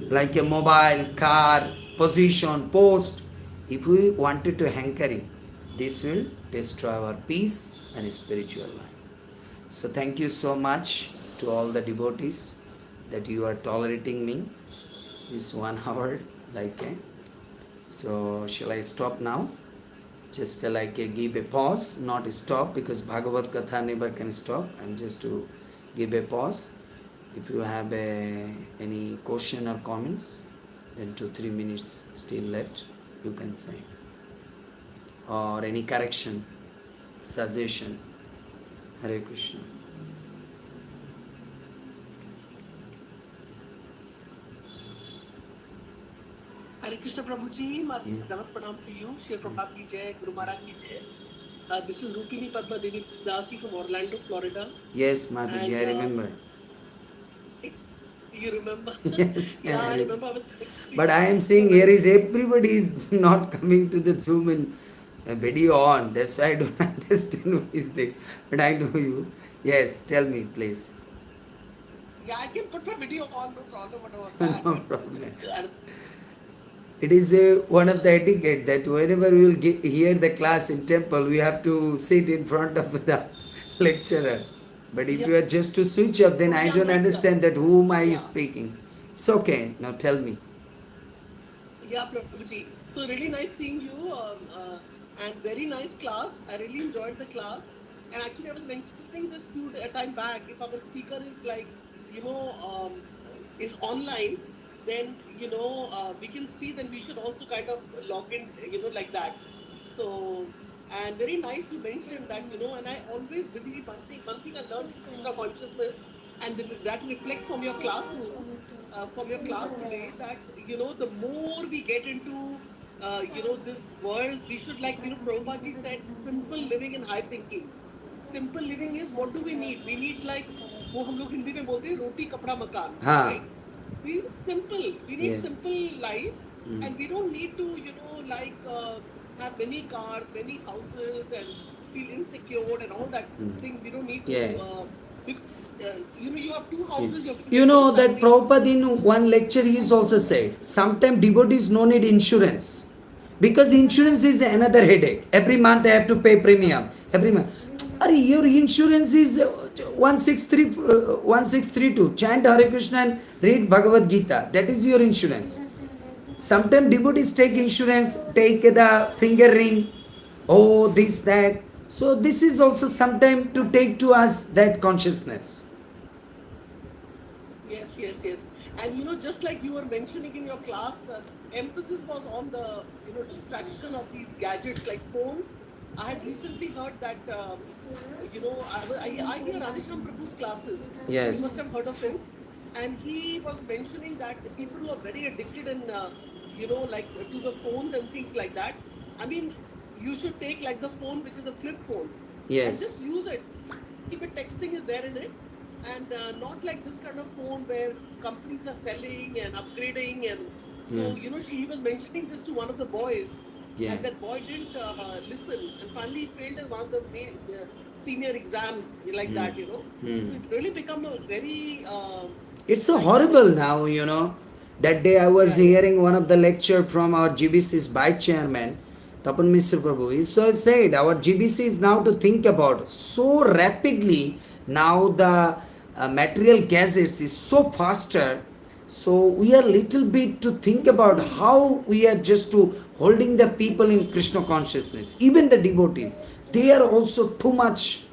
like a mobile, car, position, post, if we wanted to hankering, this will destroy our peace and spiritual life. So thank you so much to all the devotees that you are tolerating me this 1 hour like so shall I stop now? Just like give a pause, not stop, because Bhagavat Katha never can stop. I'm just to give a pause. If you have any question or comments, then 2-3 minutes still left, you can say. Or any correction, suggestion. Hare Krishna. Hare Krishna Prabhuji, Davat Pranam to you, Shri Prabhupada ki jai, Guru Maharaj ki jai. This is Rupini Padma Devi Dasi from Orlando, Florida. Yes, Mataji, I remember. You remember? Yes, yeah, I remember. But I am saying here is everybody is not coming to the Zoom in video on. That's why I don't understand who is this. But I know you. Yes, tell me, please. Yeah, I can put my video on, no problem about that. No problem. It is one of the etiquette that whenever we will hear the class in temple, we have to sit in front of the lecturer. But if you are just to switch up, then I don't understand that whom I is speaking. It's okay. Now tell me. Yeah, Prabhuji. So really nice seeing you and very nice class. I really enjoyed the class. And actually I was mentioning this a time back. If our speaker is like, is online, then, we can see, then we should also kind of log in, like that. So, and very nice you mentioned that, and I always believe one thing I learned from Krishna consciousness, and that reflects from your classroom, from your class today, that, the more we get into, this world, we should, like, Prabhupada ji said, simple living and high thinking. Simple living is, what do we need? We need, like, वो हम लोग हिंदी में बोलते हैं रोटी कपड़ा मकान, right? We need simple. We need simple life, and we don't need to, have many cars, many houses, and feel insecure and all that thing. We don't need to. You have 2 houses. You know that Prabhupada in one lecture he is also said, sometimes devotees no need insurance, because insurance is another headache. Every month I have to pay premium. Every month. Your insurance is 1632. Chant Hare Krishna and read Bhagavad Gita. That is your insurance. Sometimes devotees take insurance, take the finger ring, oh, this, that. So this is also sometimes to take to us that consciousness. Yes. And just like you were mentioning in your class, emphasis was on the, distraction of these gadgets like phone. I had recently heard that, I hear Radhesham Prabhu's classes. Yes. You must have heard of him. And he was mentioning that the people who are very addicted and, like to the phones and things like that. I mean, you should take like the phone, which is a flip phone. Yes. And just use it. Even texting is there in it. And not like this kind of phone where companies are selling and upgrading. And so, he was mentioning this to one of the boys. Yeah. and that boy didn't listen, and finally he failed in one of the senior exams like Hmm. that, Hmm. so it's really become a very It's so like horrible now, you know. That day I was yeah, yeah, hearing one of the lecture from our GBC's vice chairman, Tapan Mr. Prabhu. He so said our GBC is now to think about so rapidly now the material gases is so faster. So we are little bit to think about how we are just to holding the people in Krishna consciousness, even the devotees. They are also too much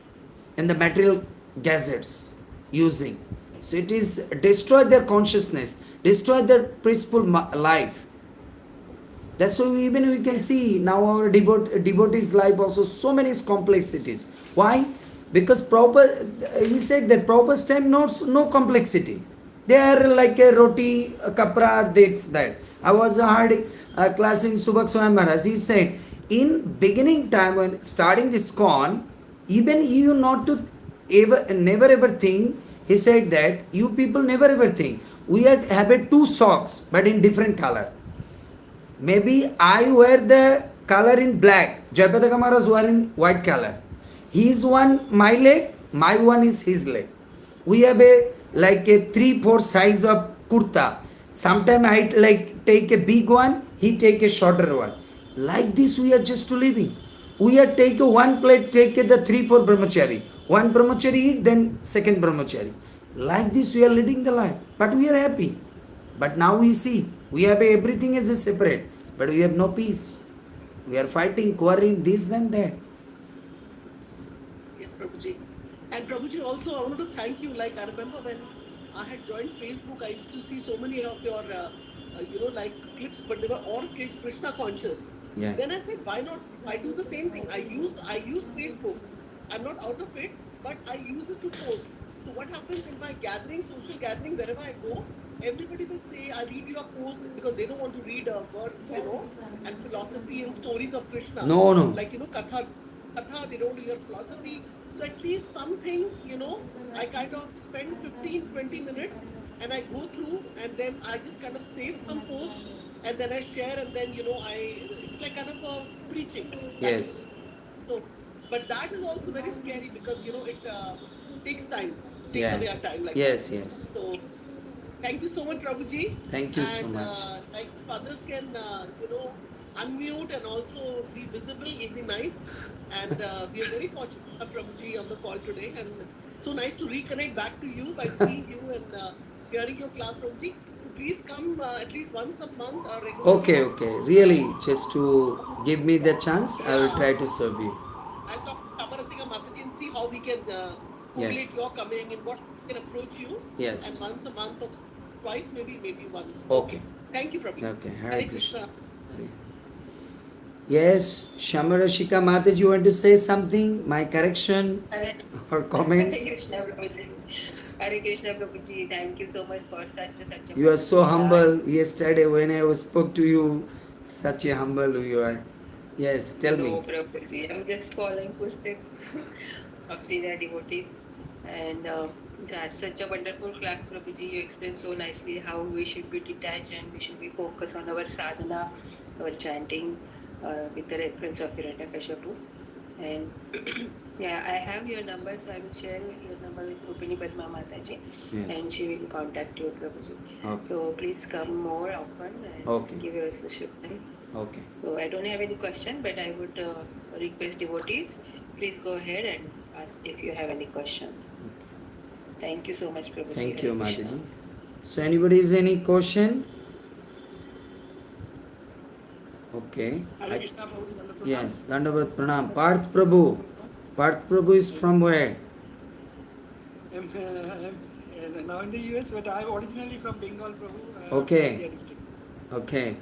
and the material gadgets using. So it is destroy their consciousness, destroy their peaceful life. That's why even we can yes, see now our devotees life also so many complexities. Why? Because proper, he said that proper time no complexity. They are like a roti, a kapra, that's that. I was heard a class in Subhak Swami Maharaj. He said in beginning time when starting this con, even you not to ever never ever think. He said that you people never ever think we had have a two socks but in different color. Maybe I wear the color in black. Jayapataka Maharaj wear in white color. His one my leg, my one is his leg. We have a like a 3-4 size of kurta. Sometimes I like take a big one, he take a shorter one. Like this we are just living. We are take a one plate, take the 3-4 brahmachari. One brahmachari eat, then second brahmachari. Like this we are leading the life. But we are happy. But now we see, we have everything is separate, but we have no peace. We are fighting, quarreling, this and that. yes, Prabhuji. And Prabhuji, also, I wanted to thank you. Like, I remember when I had joined Facebook, I used to see so many of your, like clips, but they were all Krishna conscious. Yeah. Then I said, why not? I do the same thing. I use Facebook. I'm not out of it, but I use it to post. So what happens in my gathering, social gathering, wherever I go, everybody will say, I read your post because they don't want to read a verse, and philosophy and stories of Krishna. No, no. Like, Katha, they don't hear philosophy. So at least some things, I kind of spend 15, 20 minutes and I go through and then I just kind of save some post and then I share and then, it's like kind of a preaching that way. Yes. So, but that is also very scary because, it takes time, takes Yeah. away our time like that. Yes, yes. So thank you so much, Prabhuji. Thank you so And much. like if others can, unmute and also be visible, it'll be nice. And we are very fortunate to have Prabhuji on the call today. And so nice to reconnect back to you by seeing you and hearing your class, Prabhuji. So please come at least once a month regularly. Okay, okay. Really, just to give me the chance, I will Yeah, try to serve you. I'll talk to Samarasika Mataji and see how we can Yes. correlate your coming and what we can approach you. And Yes. once a month or twice, maybe once. Okay. Okay. Thank you, Prabhu. Okay. Hare Hare Krishna. Krishna. Hare. Yes, Shamarashika Mataji, you want to say something? My correction Hare or Hare comments? Krishna Prabhuji. Hare Krishna Prabhuji. Thank you so much for such a You are so wonderful class. humble. Yesterday when I was spoke to you, such a humble you are. Yes, tell me. No Prabhuji. I'm just following footsteps of senior devotees. And that's such a wonderful class, Prabhuji. You explained so nicely how we should be detached and we should be focused on our sadhana, our chanting with the reference of Hiranyakashipu. And yeah, I have your number, so I will share your number with Rupini Padma Mataji, Yes. and she will contact you, Prabhuji. Okay. So please come more often and Okay. give your association. Okay. So I don't have any question, but I would request devotees, please go ahead and ask if you have any question. Thank you so much, Prabhuji. Thank Hare you, Krishna. Mataji. So anybody has any question? Okay. Hare Krishna, Prabhu. Danda Pranam. Yes, Dandavat Pranam. Parth Prabhu. Parth Prabhu is from where? I'm now in the US, but I'm originally from Bengal, Prabhu, Okay. India district. Okay.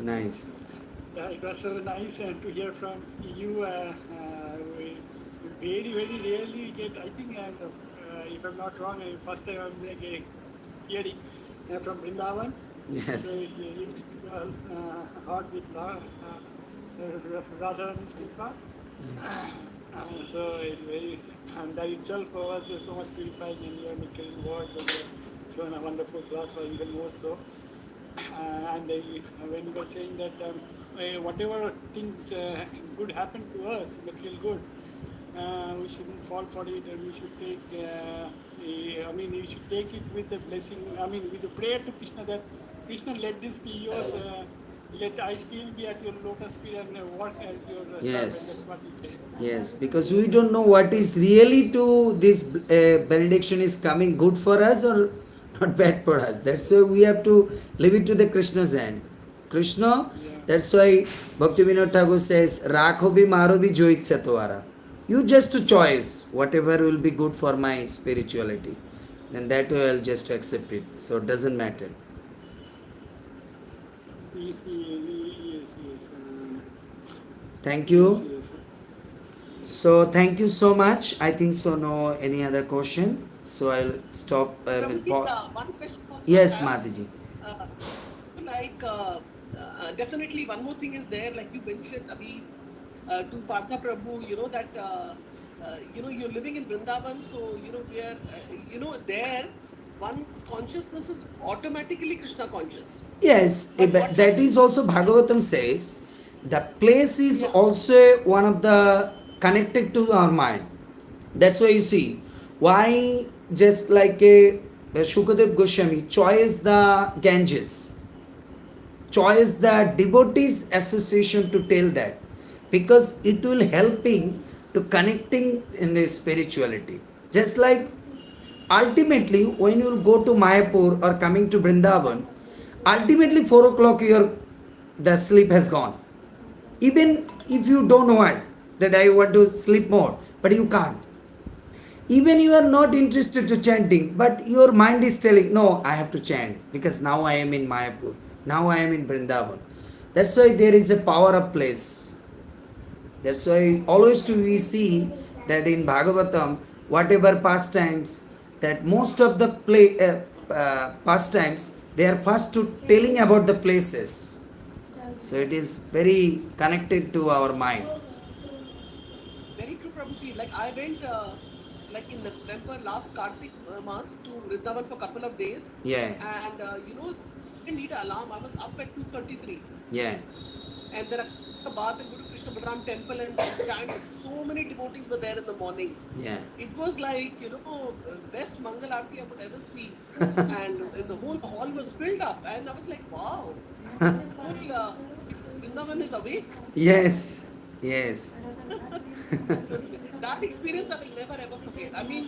Nice. Yeah, it was so nice to hear from you. We very, very rarely get, I think, if I'm not wrong, first time I'm hearing from Vrindavan. Yes. So it's really hot with Radharani's Kripa. So it very, and that itself was so much purifying, and your making words and shown a wonderful class was even more so. and when you were saying that whatever things good happen to us, material good, we shouldn't fall for it, and we should take. I mean, you should take it with a blessing. I mean, with a prayer to Krishna that Krishna, let this be yours. Let I still be at your lotus feet and work as your servant. That's Yes. what he said. Yes, because we don't know what is really to this benediction is coming good for us or not bad for us. That's why we have to leave it to the Krishna's hand. Krishna, Yeah. that's why Bhakti Vinod Thakur says, Rakho bhi maro bhi jo ichha tumhara. You just to choice whatever will be good for my spirituality. Then that way I'll just accept it. So it doesn't matter. Yes, yes. Thank Yes, you. yes. So thank you so much. I think so. No any other question. So I'll stop. With Prabhuji, one question also I yes, have. Mataji. Uh, like definitely one more thing is there, like you mentioned, Abhi, to Partha Prabhu, that you're living in Vrindavan, so we are, there one's consciousness is automatically Krishna conscious. Yes, But what that happens? is also Bhagavatam says the place is Yeah, also one of the connected to our mind. That's why you see why just like a Shukadev Goswami choice the Ganges, choice the devotees association to tell that because it will helping to connecting in the spirituality. Just like ultimately when you will go to Mayapur or coming to Vrindavan, ultimately 4 o'clock your the sleep has gone. Even if you don't want that I want to sleep more, but you can't. Even you are not interested to chanting, but your mind is telling no, I have to chant because now I am in Mayapur, now I am in Vrindavan. That's why there is a power of place. That's why always to we see that in Bhagavatam whatever pastimes, that most of the pastimes they are first to telling about the places. So it is very connected to our mind. very true, Prabhuji. Like I went, like in November last Kartik Mas to Vrindavan for a couple of days, Yeah, and didn't need an alarm. I was up at 2:33, yeah, and there are Bath and Guru Krishna Balaram temple and chant. So many devotees were there in the morning. yeah. It was like best Mangal Aarti I would ever see, and the whole hall was filled up, and I was like, wow, this whole Vrindavan is awake. Yes, yes. That experience I will never ever forget. I mean,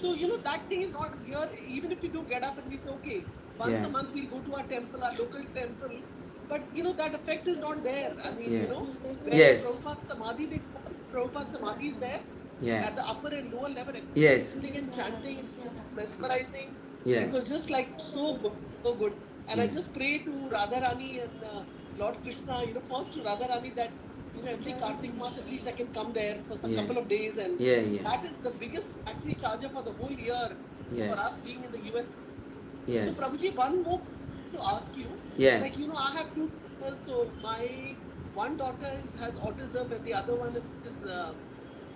so that thing is not here. Even if we do get up and we say, okay, once Yeah, a month we'll go to our temple, our local temple, but that effect is not there. I mean, yeah. where Yes, Prabhupada Samadhi, Prabhupada Samadhi is there yeah, at the upper and lower level, yes, sitting and chanting, it was mesmerizing. yeah, It was just like so good, so good. And I yeah, just pray to Radharani and Lord Krishna, first to Radharani that every Kartik Mass at least I can come there for a yeah, couple of days, and yeah, yeah. that is the biggest actually charger for the whole year for us Yes, being in the US. So yes, Prabhuji, one more to ask you, yeah, like I have two daughters, so my one daughter has autism and the other one is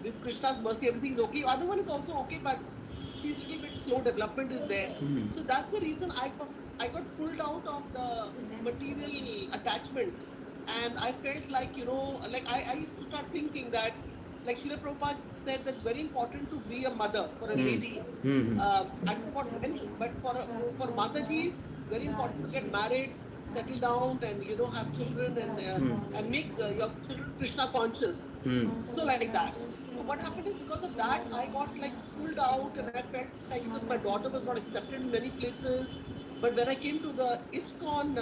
with Krishna's mercy, everything is okay. Other one is also okay, but she's a little bit slow. Development is there, so that's the reason I got pulled out of the material attachment, and I felt like like I used to start thinking that like Srila Prabhupada said that's very important to be a mother for a lady. I don't know what when, but for Mataji, very important to get married, settle down, and have children and make your children Krishna conscious. So like that. So what happened is because of that, I got like pulled out, and I felt like because my daughter was not accepted in many places. But when I came to the ISKCON,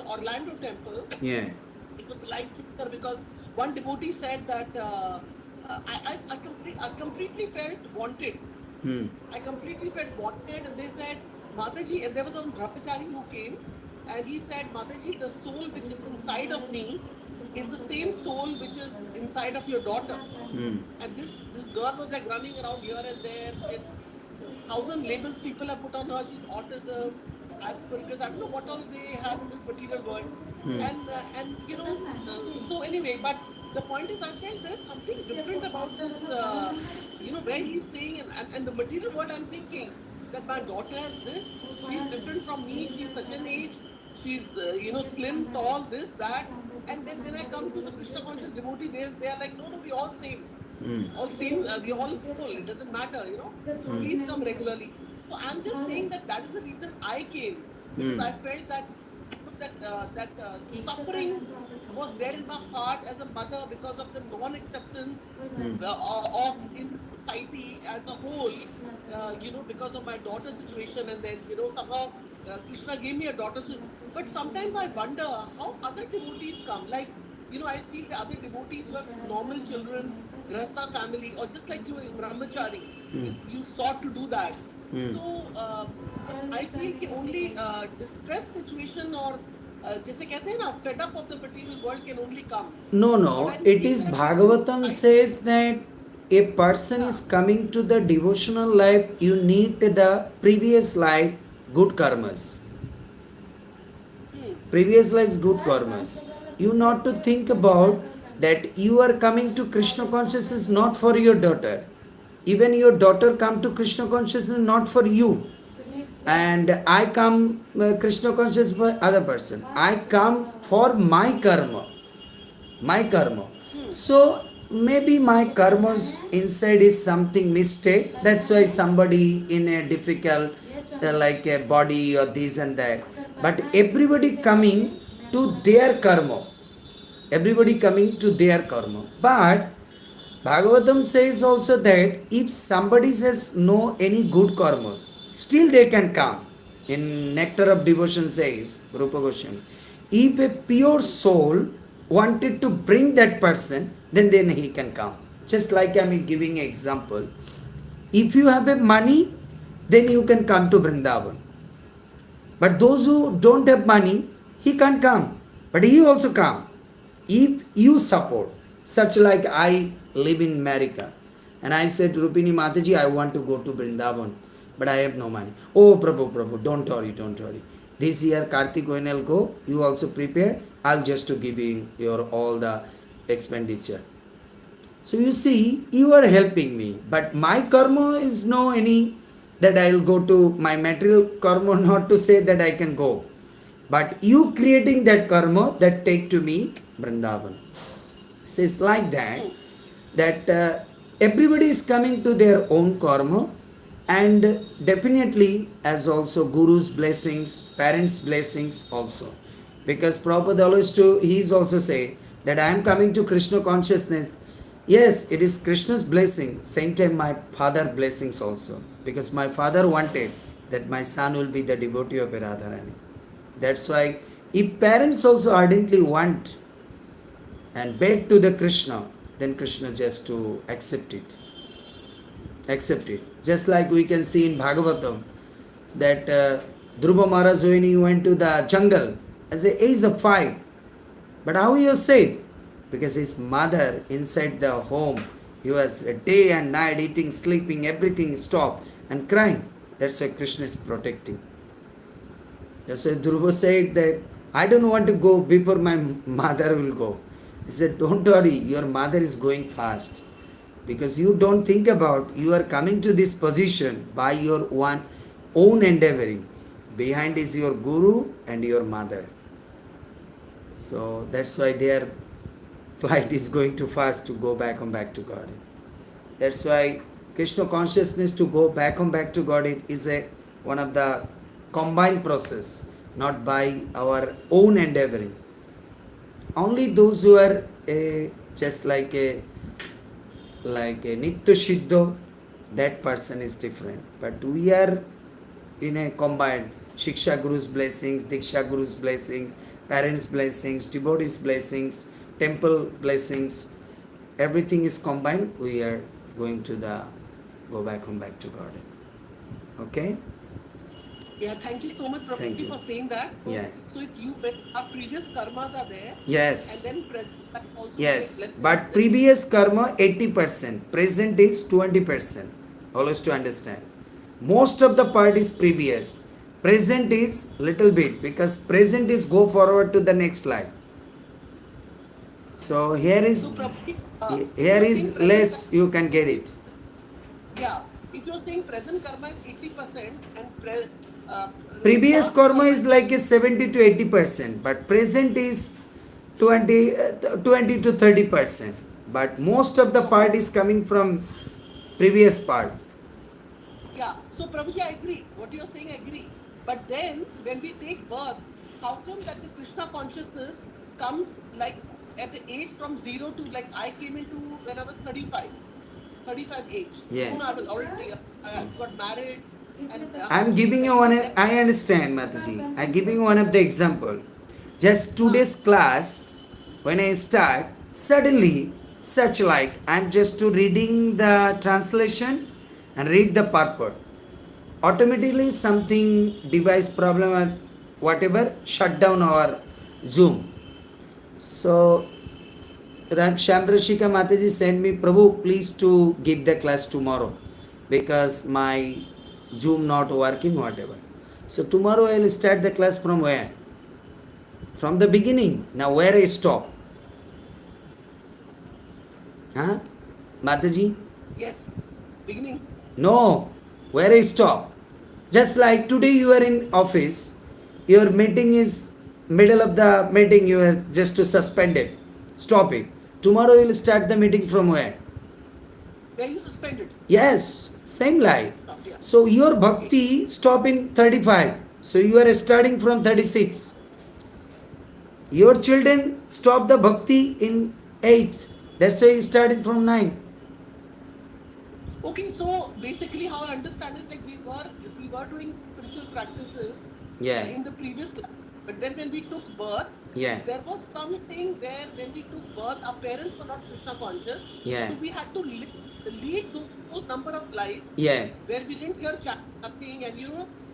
Orlando temple, yeah, it was a lifesaver because one devotee said that I completely felt wanted. I completely felt wanted, and they said, Mataji, and there was some brahmachari who came, and he said, Mataji, the soul which is inside of me is the same soul which is inside of your daughter. And this girl was like running around here and there. She had 1,000 labels people have put on her. She's autism, Asperger's. I don't know what all they have in this material world. And so anyway, but the point is, I felt there is something different about this. Where he's saying, and the material world. I'm thinking that my daughter has this. She's different from me. She's such an age. she's slim, tall, this, that. And then when I come to the Krishna conscious devotee, they are like, no, no, we all same. Mm. All same, we all equal. It doesn't matter. So please come regularly. So I'm just saying that is the reason I came, because Mm. I felt that suffering was there in my heart as a mother because of the non-acceptance Mm. of in society as a whole. Because of my daughter's situation, and then somehow Krishna gave me a daughter. But sometimes I wonder how other devotees come. Like I feel the other devotees who have normal children, Grasta family, or just like you in Brahmachari, Mm. you sought to do that. Mm. So I feel कि only distress situation or जैसे कहते हैं ना fed up of the material world can only come. No, But no. I'm It seeing is that Bhagavatam I says that a person yeah. is coming to the devotional life. You need the previous life good karmas. Hmm. Previous lives good karmas. You not to think about that you are coming to Krishna consciousness not for your daughter. Even your daughter come to Krishna consciousness not for you. And I come Krishna consciousness for other person. I come for my karma. My karma. Hmm. So maybe my karmas inside is something mistake. That's why somebody in a difficult like a body or this and that. But everybody coming to their karma. Everybody coming to their karma. But Bhagavatam says also that if somebody says no any good karmas, still they can come. In Nectar of Devotion says, Rupa Goswami, if a pure soul wanted to bring that person, then he can come. Just like I am giving an example. If you have a money, then you can come to Vrindavan. But those who don't have money, he can't come. But he also come. If you support, such like I live in America, and I said, Rupini Mataji, I want to go to Vrindavan, but I have no money. Oh, Prabhu, don't worry, don't worry. This year, Kartik when I'll go, you also prepare. I'll just to give you your all the expenditure. So you see, you are helping me, but my karma is no any that I will go to my material karma, not to say that I can go, but you creating that karma that take to me Vrindavan. So it's like that, Hmm. everybody is coming to their own karma, and definitely as also Guru's blessings, parents' blessings also. Because Prabhupada always to, he is also say that I am coming to Krishna consciousness. Yes, it is Krishna's blessing, same time my father blessings also. Because my father wanted that my son will be the devotee of Radharani. That's why if parents also ardently want and beg to the Krishna, then Krishna just to accept it. Accept it. Just like we can see in Bhagavatam that Dhruva Maharaj when he went to the jungle as the age of 5. But how he was saved? Because his mother inside the home, he was day and night eating, sleeping, everything stopped and crying. That's why Krishna is protecting. That's why Dhruva said that I don't want to go before my mother will go. He said, don't worry, your mother is going fast. Because you don't think about you are coming to this position by your own endeavoring. Behind is your guru and your mother. So that's why their flight is going too fast to go back to God. That's why Krishna consciousness to go back to God is one of the combined process, not by our own endeavoring. Only those who are just like a Nitya Siddha, that person is different. But we are in a combined Shiksha Guru's blessings, Diksha Guru's blessings, parents' blessings, devotees' blessings, temple blessings. Everything is combined. We are going to go back to God. Okay? Yeah, thank you so much, Thank Prabhuji, you. for saying that. Yeah. So it's you, when our previous karmas are there, Yes. and then present life also we get Yes. blessings. But previous karma 80%. Present is 20%. Always to understand. Most of the part is previous. Present is little bit because present is go forward to the next life. So here So is Prabhuji, if here you're saying is less you can get it. yeah, if you're saying present karma is 80% and Previous past karma is karma. like a 70 to 80%, but present is 20, 20 to 30%. But most of the part Okay. is coming from previous part. Yeah. So Prabhuji, I agree. What you're saying, I agree. But then when we take birth, how come that the Krishna consciousness comes like at the age from 0 to, like, I came into when I was 35 age. Yeah. I was already, I got married, and I'm so giving you secondly, one, then I understand, Mataji. I'm giving you one of the example. Just uh, today's class, when I start, suddenly, such like, I'm just to reading the translation and read the purport. Automatically something device problem or whatever shut down our Zoom. So Shamrashika Mataji sent me, Prabhu, please to give the class tomorrow because my Zoom not working, whatever. So tomorrow I will start the class from where? From the beginning. Now where I stop? Huh? Mataji? yes, beginning. No. Where I stop? Just like today you are in office, your meeting is middle of the meeting, you are just to suspend it. Stop it. Tomorrow you will start the meeting from where? Where you suspended, Yes, same like. stop. Yeah. So your Okay. bhakti stop in 35. So you are starting from 36. Your children stop the bhakti in 8. That's why you started from 9. Okay, so basically, how I understand is like we were doing spiritual practices Yeah, in the previous class, but then when we took birth, yeah, there was something where when we took birth, our parents were not Krishna conscious, yeah, so we had to lead those number of lives yeah, where we didn't hear nothing, and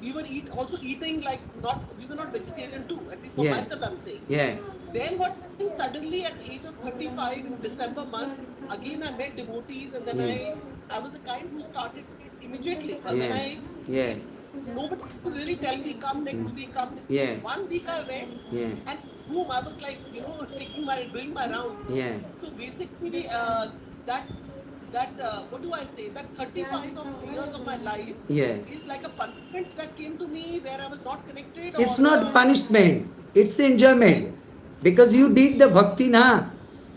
we were also eating, like, not, we were not vegetarian too. At least for yeah, myself, I'm saying. yeah, Then what happened suddenly at the age of 35 in December month, again I met devotees, and then yeah, I was the kind who started immediately. When yeah, I yeah, Nobody could really tell me come next week, come next week. yeah, 1 week I went, yeah, and boom, I was like, doing my rounds. yeah, So basically, that what do I say? That 35 of years of my life yeah. is like a punishment that came to me where I was not connected, It's or not punishment, it's enjoyment. then Because you did the bhakti na.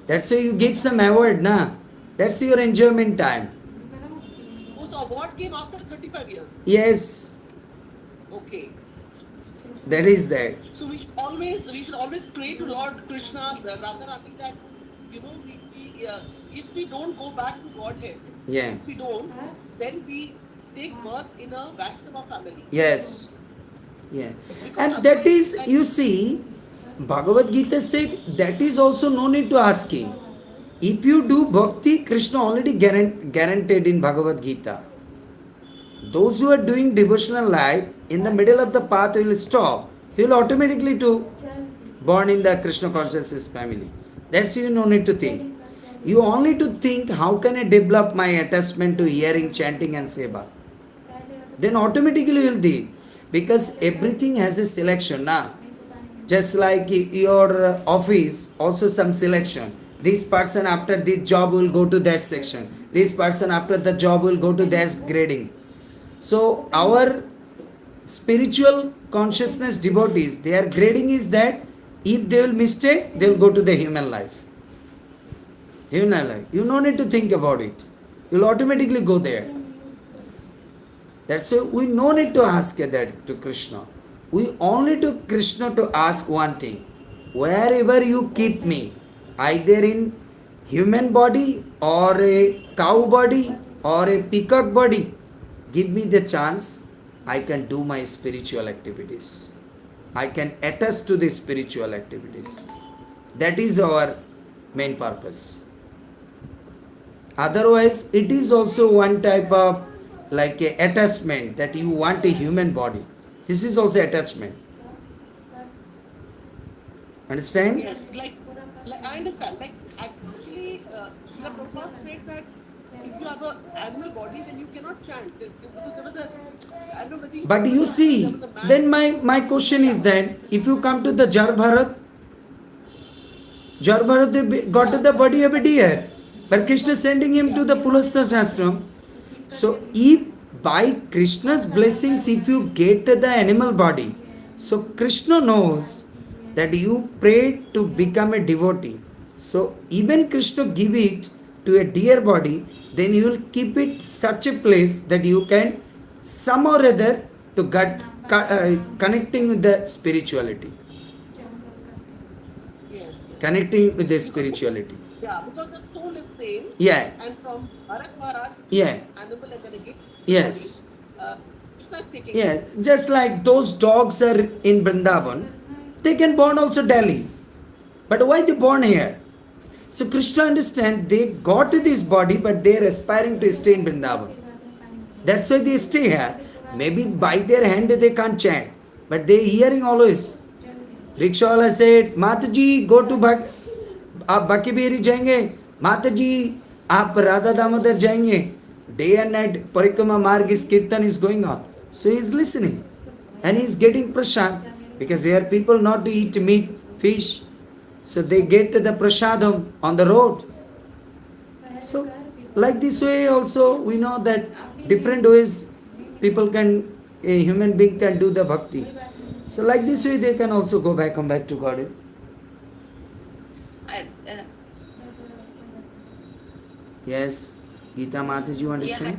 That's why you give some award na. That's your enjoyment time. whose award came after 35 years. Yes, Okay. that is that. So we should always pray to Lord Krishna, the Radharani, that if we don't go back to Godhead, Yeah. if we don't, then we take birth in a Vaishnava family. Yes. Yeah. Because And that otherwise, is, you see, Bhagavad Gita said that is also no need to asking. If you do bhakti, Krishna already guaranteed in Bhagavad Gita. Those who are doing devotional life, in the middle of the path will stop. He will automatically to born in the Krishna consciousness family. That's you no need to think. You only to think how can I develop my attachment to hearing, chanting and seva. Then automatically you will do. Because everything has a selection now. Just like your office, also some selection. This person after this job will go to that section. This person after the job will go to that grading. So our spiritual consciousness devotees, their grading is that if they will mistake, they will go to the human life. Human life. You no need to think about it. You will automatically go there. That's why we no need to ask that to Krishna. We only to Krishna to ask one thing. Wherever you keep me, either in human body or a cow body or a peacock body, give me the chance. I can do my spiritual activities. I can attest to the spiritual activities. That is our main purpose. Otherwise, it is also one type of like a attachment that you want a human body. This is also attachment. Understand? yes, like I understand. Like, actually, Srila Prabhupada said that if you have an animal body, then you cannot chant. Because there was I don't know whether you But you remember, there see, was a man. then my question is that if you come to the Jar Bharat they got Yeah, the body of a deer. But Krishna sending him yeah. to the Pulastha ashram. So if by Krishna's blessings, if you get the animal body, so Krishna knows that you pray to become a devotee. So even Krishna give it to a dear body, then you will keep it such a place that you can somehow or other to get connecting with the spirituality, Yes, yes. connecting with the spirituality. Yeah, because the soul is same, Yeah, and from Bharat Maharaj, yeah, animal and then again body, yes. uh, Krishna is taking Yes, care. just like those dogs are in Vrindavan, they can born also Delhi. But why they born here? So Krishna understand they got this body, but they are aspiring to stay in Vrindavan. That's why they stay here. Maybe by their hand they can't chant, but they hearing always. Rickshaw said, Mataji, go to आप बाकी berry जाएंगे, माताजी आप राधा दामोदर जाएंगे. Day and night परिक्रमा मार्ग is kirtan is going on. So he is listening and he is getting prasad, because here people not to eat meat, fish. So they get the prasadam on the road. So like this way also we know that different ways people can, a human being can do the bhakti. So like this way they can also go back, come back to God. I, uh, Yes, Geeta Mataji, you want to yeah, say?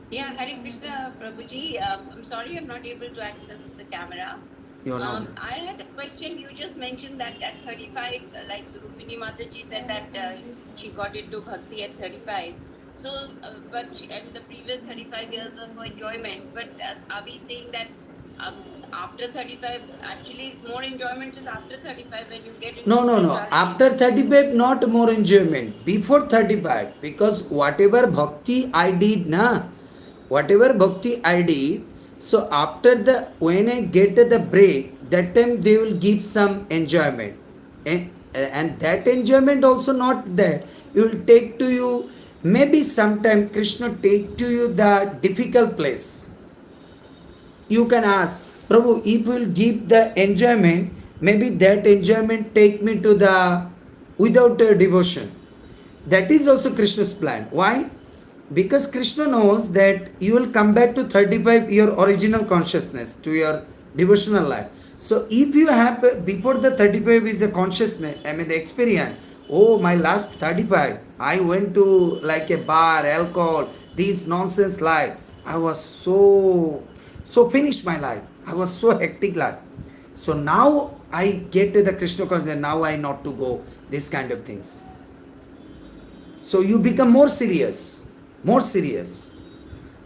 yeah, Hare Krishna, Prabhuji. I'm sorry I'm not able to access the camera. You're not. I had a question. You just mentioned that at 35, like Rupini Mataji said that she got into bhakti at 35. So, and the previous 35 years of enjoyment. But are we saying that um, after 35, actually more enjoyment is after 35 when you get into No, no, no. spirituality? After 35, not more enjoyment. Before 35, because whatever bhakti I did, na, whatever bhakti I did, so after the, when I get the break, that time they will give some enjoyment. And that enjoyment also not that. You will take to you, maybe sometime Krishna take to you the difficult place. You can ask, Prabhu, if will give the enjoyment, maybe that enjoyment take me to the without devotion. That is also Krishna's plan. Why? Because Krishna knows that you will come back to 35 your original consciousness, to your devotional life. So if you have before the 35 is a consciousness, I mean the experience, oh my last 35, I went to like a bar, alcohol, this nonsense life. I was so finished my life. I was so hectic life. So now I get to the Krishna consciousness, now I not to go this kind of things. So you become more serious, more serious.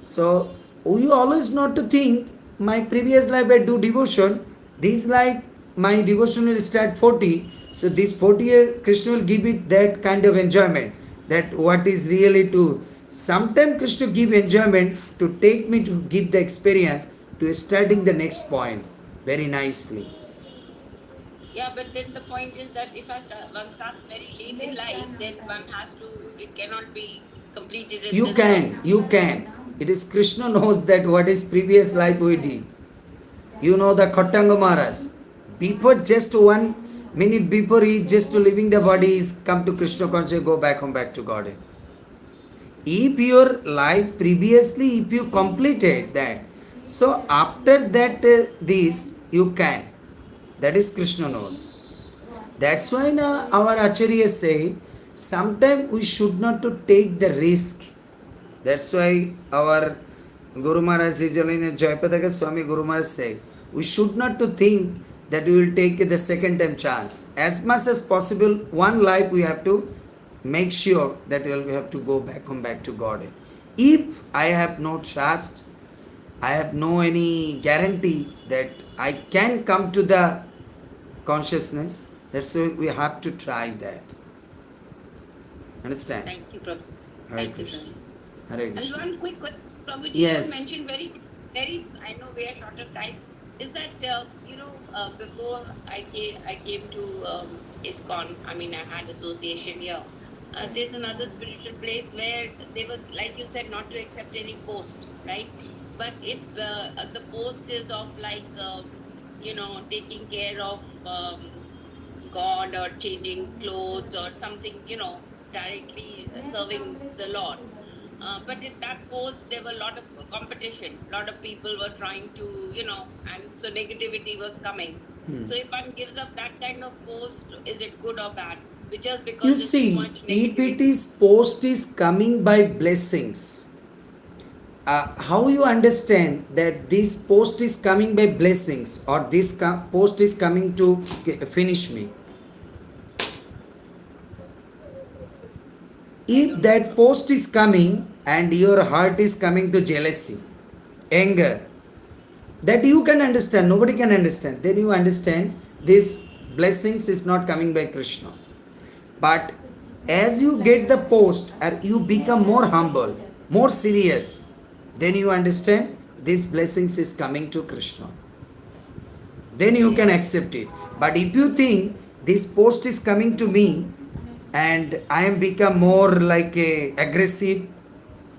So you always not to think, my previous life I do devotion, this life my devotion will start 40. So this 40 year Krishna will give it that kind of enjoyment, that what is really to. Sometimes Krishna give enjoyment to take me to give the experience to starting the next point very nicely. Yeah, but then the point is that if one starts very late in life, then one has to, it cannot be completed in You this can, life. you can. It is Krishna knows that what is previous life we did. You know the Khattanga Maharaj. Before just 1 minute before he just to leaving the body is come to Krishna consciousness, go back home, back to God. If your life previously, if you completed that, so after that this you can. That is Krishna knows. That's why now our Acharya say, sometimes we should not to take the risk. That's why our Guru Maharaj Jayapataka Swami Guru Maharaj say, we should not to think that we will take the second time chance. As much as possible, one life we have to make sure that we will have to go back, come back to God. If I have no trust, I have no any guarantee that I can come to the consciousness, that's why we have to try that. Understand? Thank you, Prabhu. Hare Thank you, Krishna. Prabhu. Hare And Krishna. one quick question, Prabhuji, Yes. you mentioned very, I know we are short of time, is that, before I came to ISKCON, I mean, I had association here. There's another spiritual place where they were, like you said, not to accept any post, right? But if the post is of like, taking care of God or changing clothes or something, directly serving the Lord. But in that post, there were a lot of competition. A lot of people were trying to, and so negativity was coming. So if one gives up that kind of post, is it good or bad? Just You because there's too see, much negativity. EPT's post is coming by blessings. How you understand that this post is coming by blessings, or this post is coming to finish me? I If don't know, that Prabhuji. post is coming and your heart is coming to jealousy, anger, that you can understand, nobody can understand, then you understand this blessings is not coming by Krishna. But as you get the post, or you become more humble, more serious, then you understand this blessings is coming to Krishna. Then you can accept it. But if you think this post is coming to me and I am become more like a aggressive,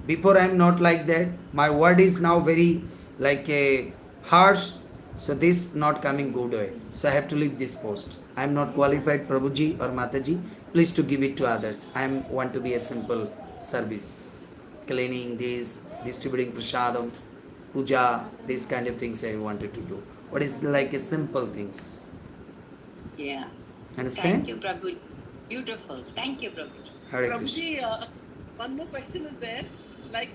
before I am not like that, my word is now very like a harsh, so this not coming good way, so I have to leave this post. I am not qualified, Prabhuji or Mataji, please to give it to others. I am want to be a simple service, cleaning this, distributing prasadam, puja, these kind of things I wanted to do. What is like a simple things, Yeah. Thank understand? you, Prabhuji. Beautiful. Thank you, Prabhuji. Hare Krishna. Prabhuji, one more question is there. Like,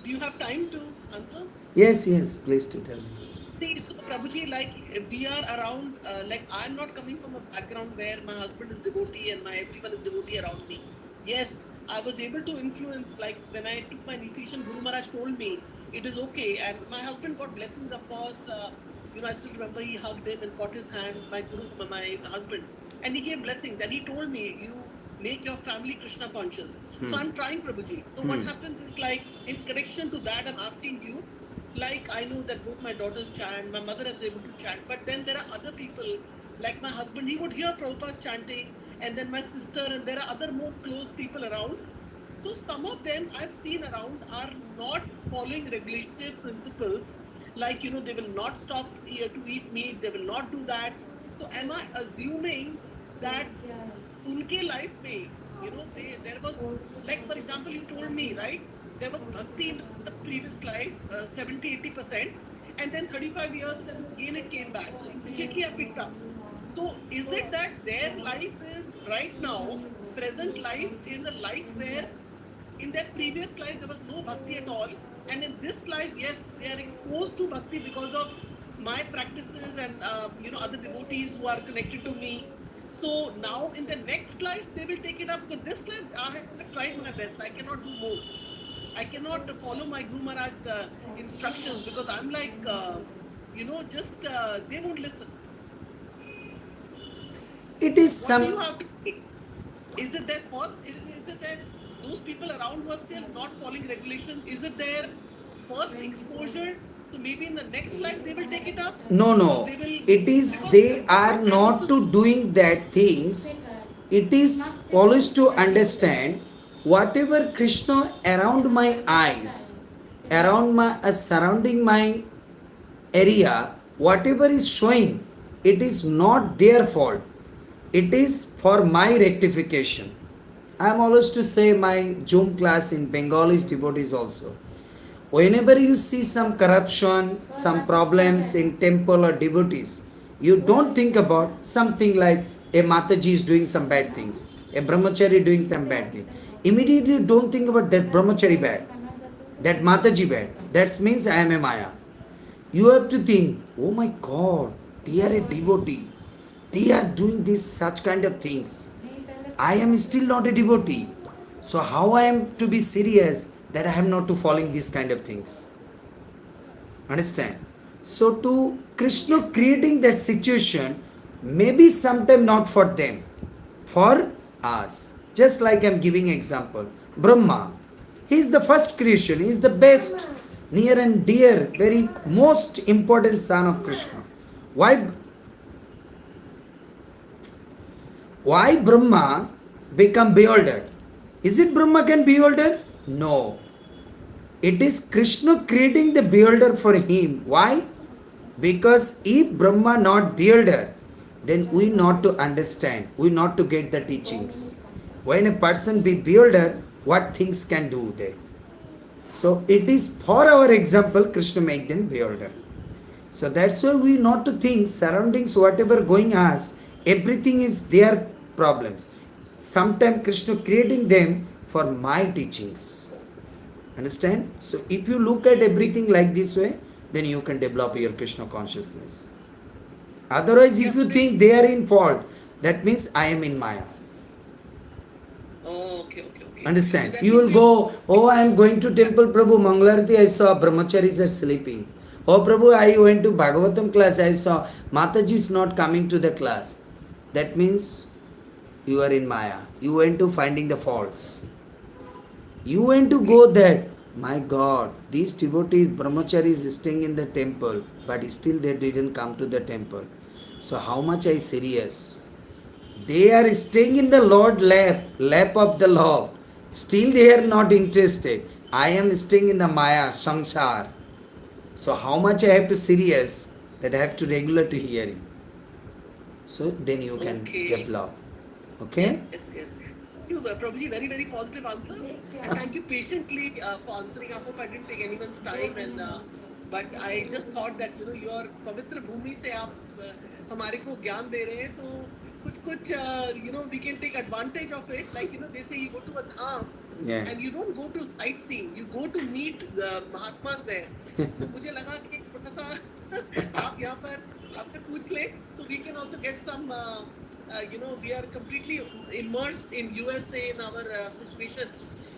do you have time to answer? Yes, yes, please to tell me. See, so Prabhuji, like we are around, like I'm not coming from a background where my husband is devotee and my everyone is devotee around me. Yes, I was able to influence. Like when I took my initiation, Guru Maharaj told me it is okay, and my husband got blessings. Of course, I still remember he hugged him and caught his hand, my husband, and he gave blessings. And he told me, "You make your family Krishna conscious." So I'm trying, Prabhuji. So what happens is like in connection to that, I'm asking you, like I know that both my daughters chant, my mother is able to chant, but then there are other people, like my husband, he would hear Prabhupada's chanting, and then my sister, and there are other more close people around. So some of them I've seen around are not following regulative principles, like they will not stop to eat meat, they will not do that. So am I assuming that unke life mein, there was, like for example, you told me, right? There was bhakti in the previous life, 70-80%, and then 35 years, and again it came back. So immediately I picked up. So is it that their life is right now, present life is a life where in that previous life there was no bhakti at all, and in this life, yes, they are exposed to bhakti because of my practices and other devotees who are connected to me. So now in the next life they will take it up, because this life I have tried my best. I cannot do more. I cannot follow my Guru Maharaj's instructions, because I'm like, just they won't listen. It is What do you some. have to say? Is it that first? Is it that those people around who are still not following regulations? Is it their first exposure? So maybe in the next life they will take it up, No, or no. they will, It is because they are I not also to doing that things. It is always to understand whatever Krishna around my eyes, around my surrounding my area, whatever is showing, it is not their fault. It is for my rectification. I am always to say my Zoom class in Bengali devotees also. Whenever you see some corruption, some problems in temple or devotees, you don't think about something like a Mataji is doing some bad things, a brahmachari doing some bad thing. Immediately you don't think about that brahmachari bad, that Mataji bad. That means I am a Maya. You have to think, oh my God, they are a devotee. They are doing this such kind of things. I am still not a devotee. So how I am to be serious that I am not to following these kind of things? Understand? So to Krishna creating that situation, maybe sometime not for them, for us. Just like I'm giving example, Brahma, he is the first creation, he is the best, near and dear, very most important son of Krishna. Why why Brahma become bewildered? Is it Brahma can bewilder? No. It is Krishna creating the bewilder for him. Why? Because if Brahma not bewilder, then we not to understand, we not to get the teachings. When a person be bewildered, what things can do there. So it is for our example, Krishna make them weirder. So that's why we not to think surroundings whatever going as everything is their problems. Sometimes Krishna creating them for my teachings. Understand? So if you look at everything like this way, then you can develop your Krishna consciousness. Otherwise, if you think they are in fault, that means I am in Maya. Oh, okay. Understand? That You means will go, oh, I am going to temple, Prabhu, Mangalarti, I saw brahmacharis are sleeping. Oh, Prabhu, I went to Bhagavatam class, I saw Mataji is not coming to the class. That means you are in Maya. You went to finding the faults. You went to go there. My God, these devotees, brahmacharis staying in the temple, but still they didn't come to the temple. So how much I serious? They are staying in the Lord lap of the Lord. Still they are not interested. I am staying in the Maya, Sangsar. So how much I have to serious that I have to regular to hearing. So then you can develop. Okay? Yes. Thank you, Prabhuji. Very positive answer. And thank you patiently for answering. I hope I didn't take anyone's time. And but I just thought that your पवित्र भूमि से आप हमारे को ज्ञान दे रहे हैं तो कुछ we can take advantage of it. Like they say you go to a dham. Yeah. And you don't go to sightseeing, you go to meet the Mahatmas there. तो मुझे लगा कि छोटा सा आप यहाँ पर आपसे पूछ ले, so we can also get some. We are completely immersed in USA in our situation,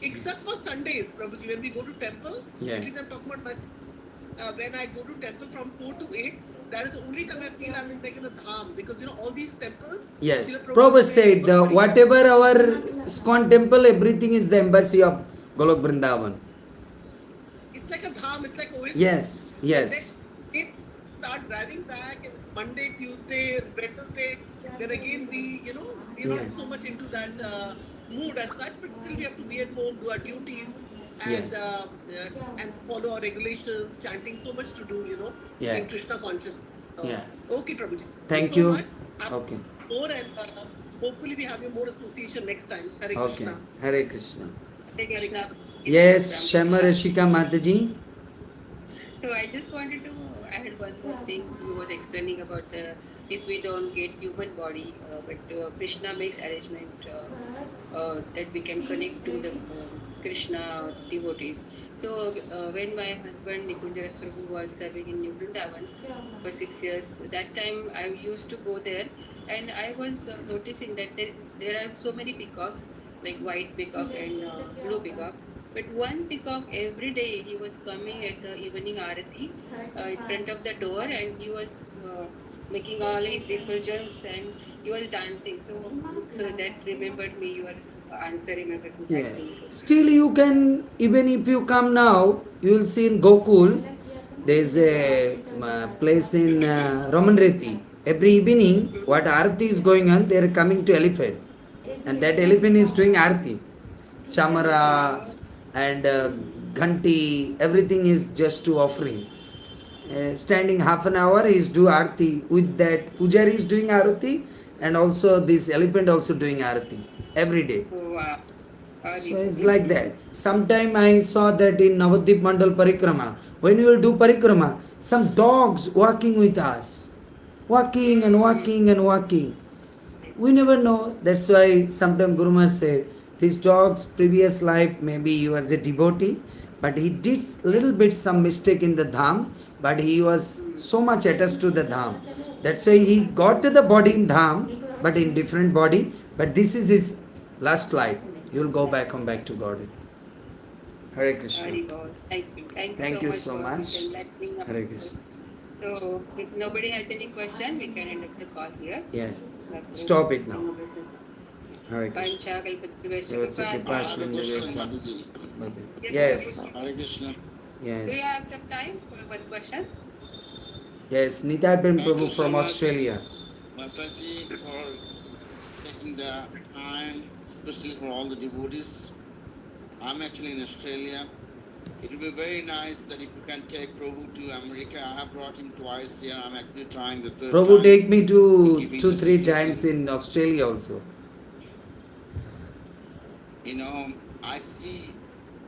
except for Sundays, Prabhuji. When we go to temple, at least I'm talking about myself. When I go to temple from 4 to 8, that is the only time I feel I'm in like in a dham, because all these temples. Yes, Prabhupada said whatever our ISKCON temple, everything is the embassy of Golok Vrindavan. It's like a dham, it's like oasis. Yes. Then start driving back, and it's Monday, Tuesday, Wednesday. Then again we're not so much into that mood as such, but still we have to be at home, do our duties, and follow our regulations, chanting, so much to do, in Krishna consciousness. Okay, Prabhuji. Thank you. you. So much. Okay. More and hopefully we have more association next time. Hare Okay. Krishna. Hare Krishna. Hare Krishna. Yes, Shama Rashika Mataji. So I just wanted to add one more thing. You was explaining about if we don't get human body, but Krishna makes arrangement that we can connect to the Krishna devotees. So when my husband Nikunja Prabhu was serving in New Vrindavan for 6 years, that time I used to go there, and I was noticing that there are so many peacocks, like white peacock and blue peacock. But one peacock every day he was coming at the evening arati in front of the door, and he was making all his refulgence and he was dancing. So that remembered me. Your answer remembered me. Yeah. Still you can, even if you come now, you will see in Gokul, there is a place in Ramanreti. Every evening, what arati is going on, they are coming to elephant. And that elephant is doing arati. Chamara and ghanti, everything is just to offering. Standing half an hour is do arati. With that, pujari is doing arati, and also this elephant also doing arati every day. Wow. So it's like that. Sometime I saw that in Navadvip Mandal Parikrama. When we will do Parikrama, some dogs walking with us. Walking and walking and walking. We never know. That's why sometimes Guru Maharaj say, this dog's previous life, maybe he was a devotee, but he did little bit some mistake in the dham, but he was so much attached to the dham. That's why he got to the body in dham, but in different body. But this is his last life. You will go back, come back to God. Hare Krishna. Thank you so much. Hare Krishna. Krishna. So if nobody has any question, we can end up the call here. Yes. Stop it now. Hare Krishna. Yes. Hare Krishna. Do you Yes. have some time for one question? Yes. Nitai Ben Thank you Prabhu so from much. Australia. Mataji, for taking the time, especially for all the devotees. I'm actually in Australia. It would be very nice that if you can take Prabhu to America. I have brought him twice here. I'm actually trying the third Prabhu time. take me to Giving 2-3 association. times in Australia also. You know, I see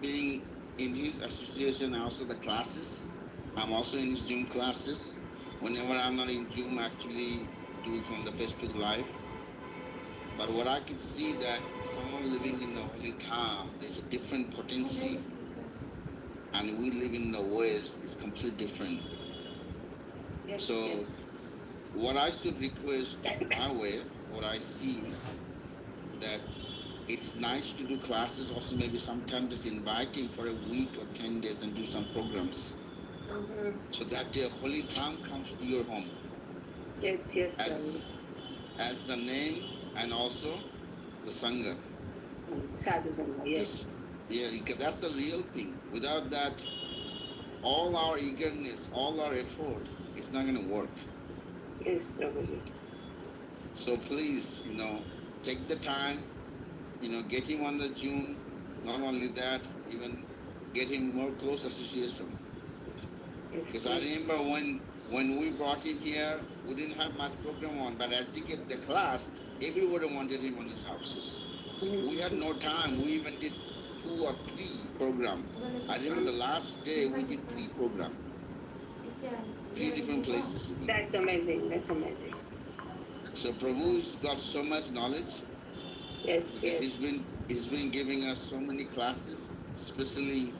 being in his association also the classes. I'm also in his Zoom classes. Whenever I'm not in Zoom, I actually do it from the Facebook Live. But what I can see that someone living in the Holy Tham, there's a different potency, and we live in the West is completely different. Yes, So yes. what I should request my way, what I see that it's nice to do classes also maybe sometimes just invite him for a week or 10 days and do some programs so that the holy time comes to your home Yes, yes, as as the name and also the sangha. Sadhu Sangha, yes. Yeah, because that's the real thing. Without that, all our eagerness, all our effort, it's not going to work. Yes, Prabhuji. So please, take the time, get him on the Zoom. Not only that, even get him more close association. Yes, Because I remember when we brought him here, we didn't have much program on, but as he gave the class, everybody wanted him on his houses. We had no time. We even did 2 or 3 program. I remember the last day we did 3 program, 3 different places. That's amazing. That's amazing. So Prabhu's got so much knowledge Yes, because yes. he's been giving us so many classes, especially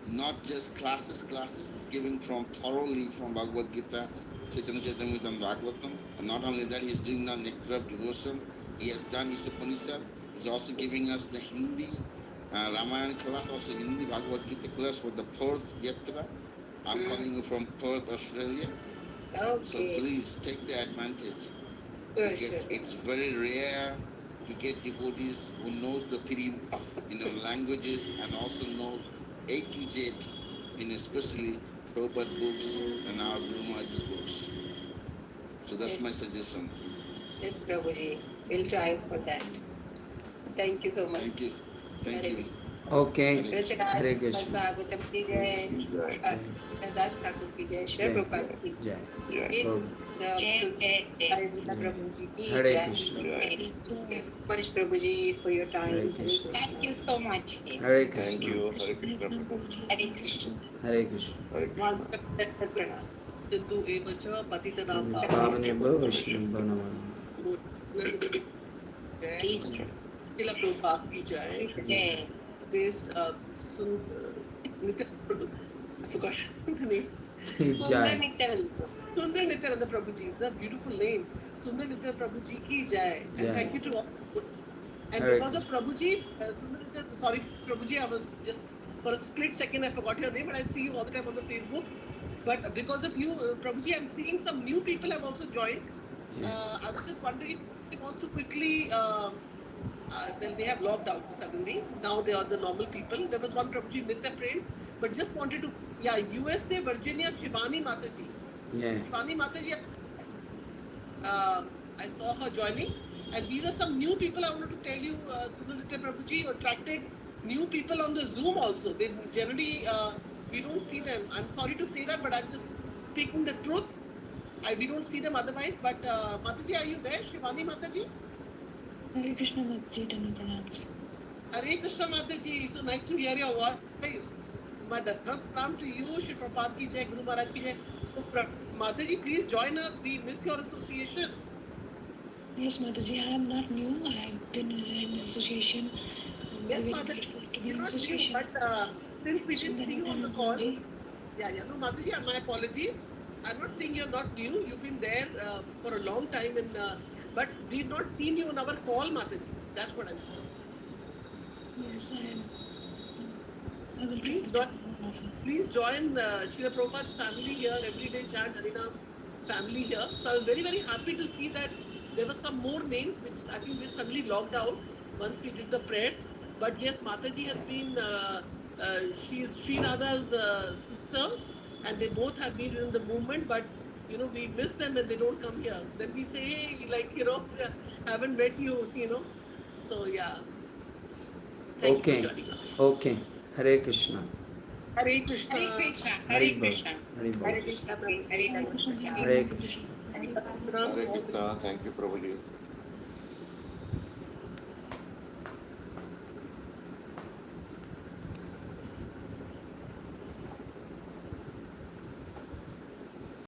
not just classes. He's giving from thoroughly from Bhagavad Gita, Chaitanya Charitamrita Bhagavatam. And not only that, he's doing the nectar of devotion. He has done his Upanishad. He's also giving us the Hindi Ramayana class, also Hindi Bhagavad Gita class for the Perth Yatra. I'm calling you from Perth, Australia. Okay. So please take the advantage because Sure. it's very rare to get devotees who knows the 3 languages and also knows A to Z, especially Prabhupada books and our Guru Maharaj's books. So that's my suggestion. Yes, Prabhuji. We'll try for that. Thank you so much. Thank you. Thank you. Okay. Hare Hare Krishna. Bhagavatam ki jai. Das Thakur ki jai. Shri Jai. Prabhupada ki jai. Jai. Please, Jai. Prabhuji ki Hare jai. Krishna. Thank you so much, Prabhuji, for your time. Hare Krishna. Thank you so much. Hare Krishna. Thank you. Hare Krishna. Hare Krishna. Hare Krishna. Hare Krishna. Pranam. Sindu evacha patitanam Pavanebhyo Vaishnavabhyo Namo. Jai. Srila Prabhupada ki jai. Jai. This I forgot the name. Sundar Jai. Nityananda. Sundar Nityananda Prabhuji. It's a beautiful name. Sundar Nityananda Prabhuji ki jai. Jai. And thank you to all. And Hare because of Prabhuji, Sundar Nityananda, sorry Prabhuji, I was just for a split second I forgot your name, but I see you all the time on the Facebook. But because of you, Prabhuji, I'm seeing some new people have also joined. I was just wondering if he wants to quickly. Well, they have logged out suddenly. Now they are the normal people. There was one Prabhuji Nitya Prem, but just wanted to, USA, Virginia, Shivani Mataji. Yeah. Shivani Mataji, I saw her joining. And these are some new people I wanted to tell you, Sundar Nitya Prabhuji attracted new people on the Zoom also. They generally, we don't see them. I'm sorry to say that, but I'm just speaking the truth. We don't see them otherwise. But Mataji, are you there? Shivani Mataji? Hare Krishna Mataji, Dhamma pranams. Hare Krishna Mataji, so nice to hear your voice. My pranam to you, Shri Prabhupada ki jai, Guru Maharaj ki jai. So Mataji, please join us. We miss your association. Yes, Mataji, I am not new. I have been in an association. Yes, I'm very Mataji. grateful to be You're in not new, association. but since we didn't see you on the call, Mataji. no, Mataji, my apologies. I'm not saying you're not new. You've been there for a long time, but we've not seen you on our call, Mataji. That's what I'm saying. Yes, I am. I will Please try to join. come more often. Please join Srila Prabhupada's family here, everyday chant Harinam family here. So I was very, very happy to see that there were some more names which I think they suddenly logged out once we did the prayers. But yes, Mataji has been, she is Sri Radha's sister, and they both have been in the movement, but we miss them when they don't come here. So then we say, hey, haven't met you, So yeah. Thank you Okay. for joining us. Okay. Hare Krishna. Hare Krishna. Hare Krishna. Hare Hare Bol. Krishna. Hare Bol. Hare Krishna, Prabhuji. Hare Hare Krishna, Krishna. Hare Krishna. Hare Ram. Hare Krishna. Thank you, Prabhuji.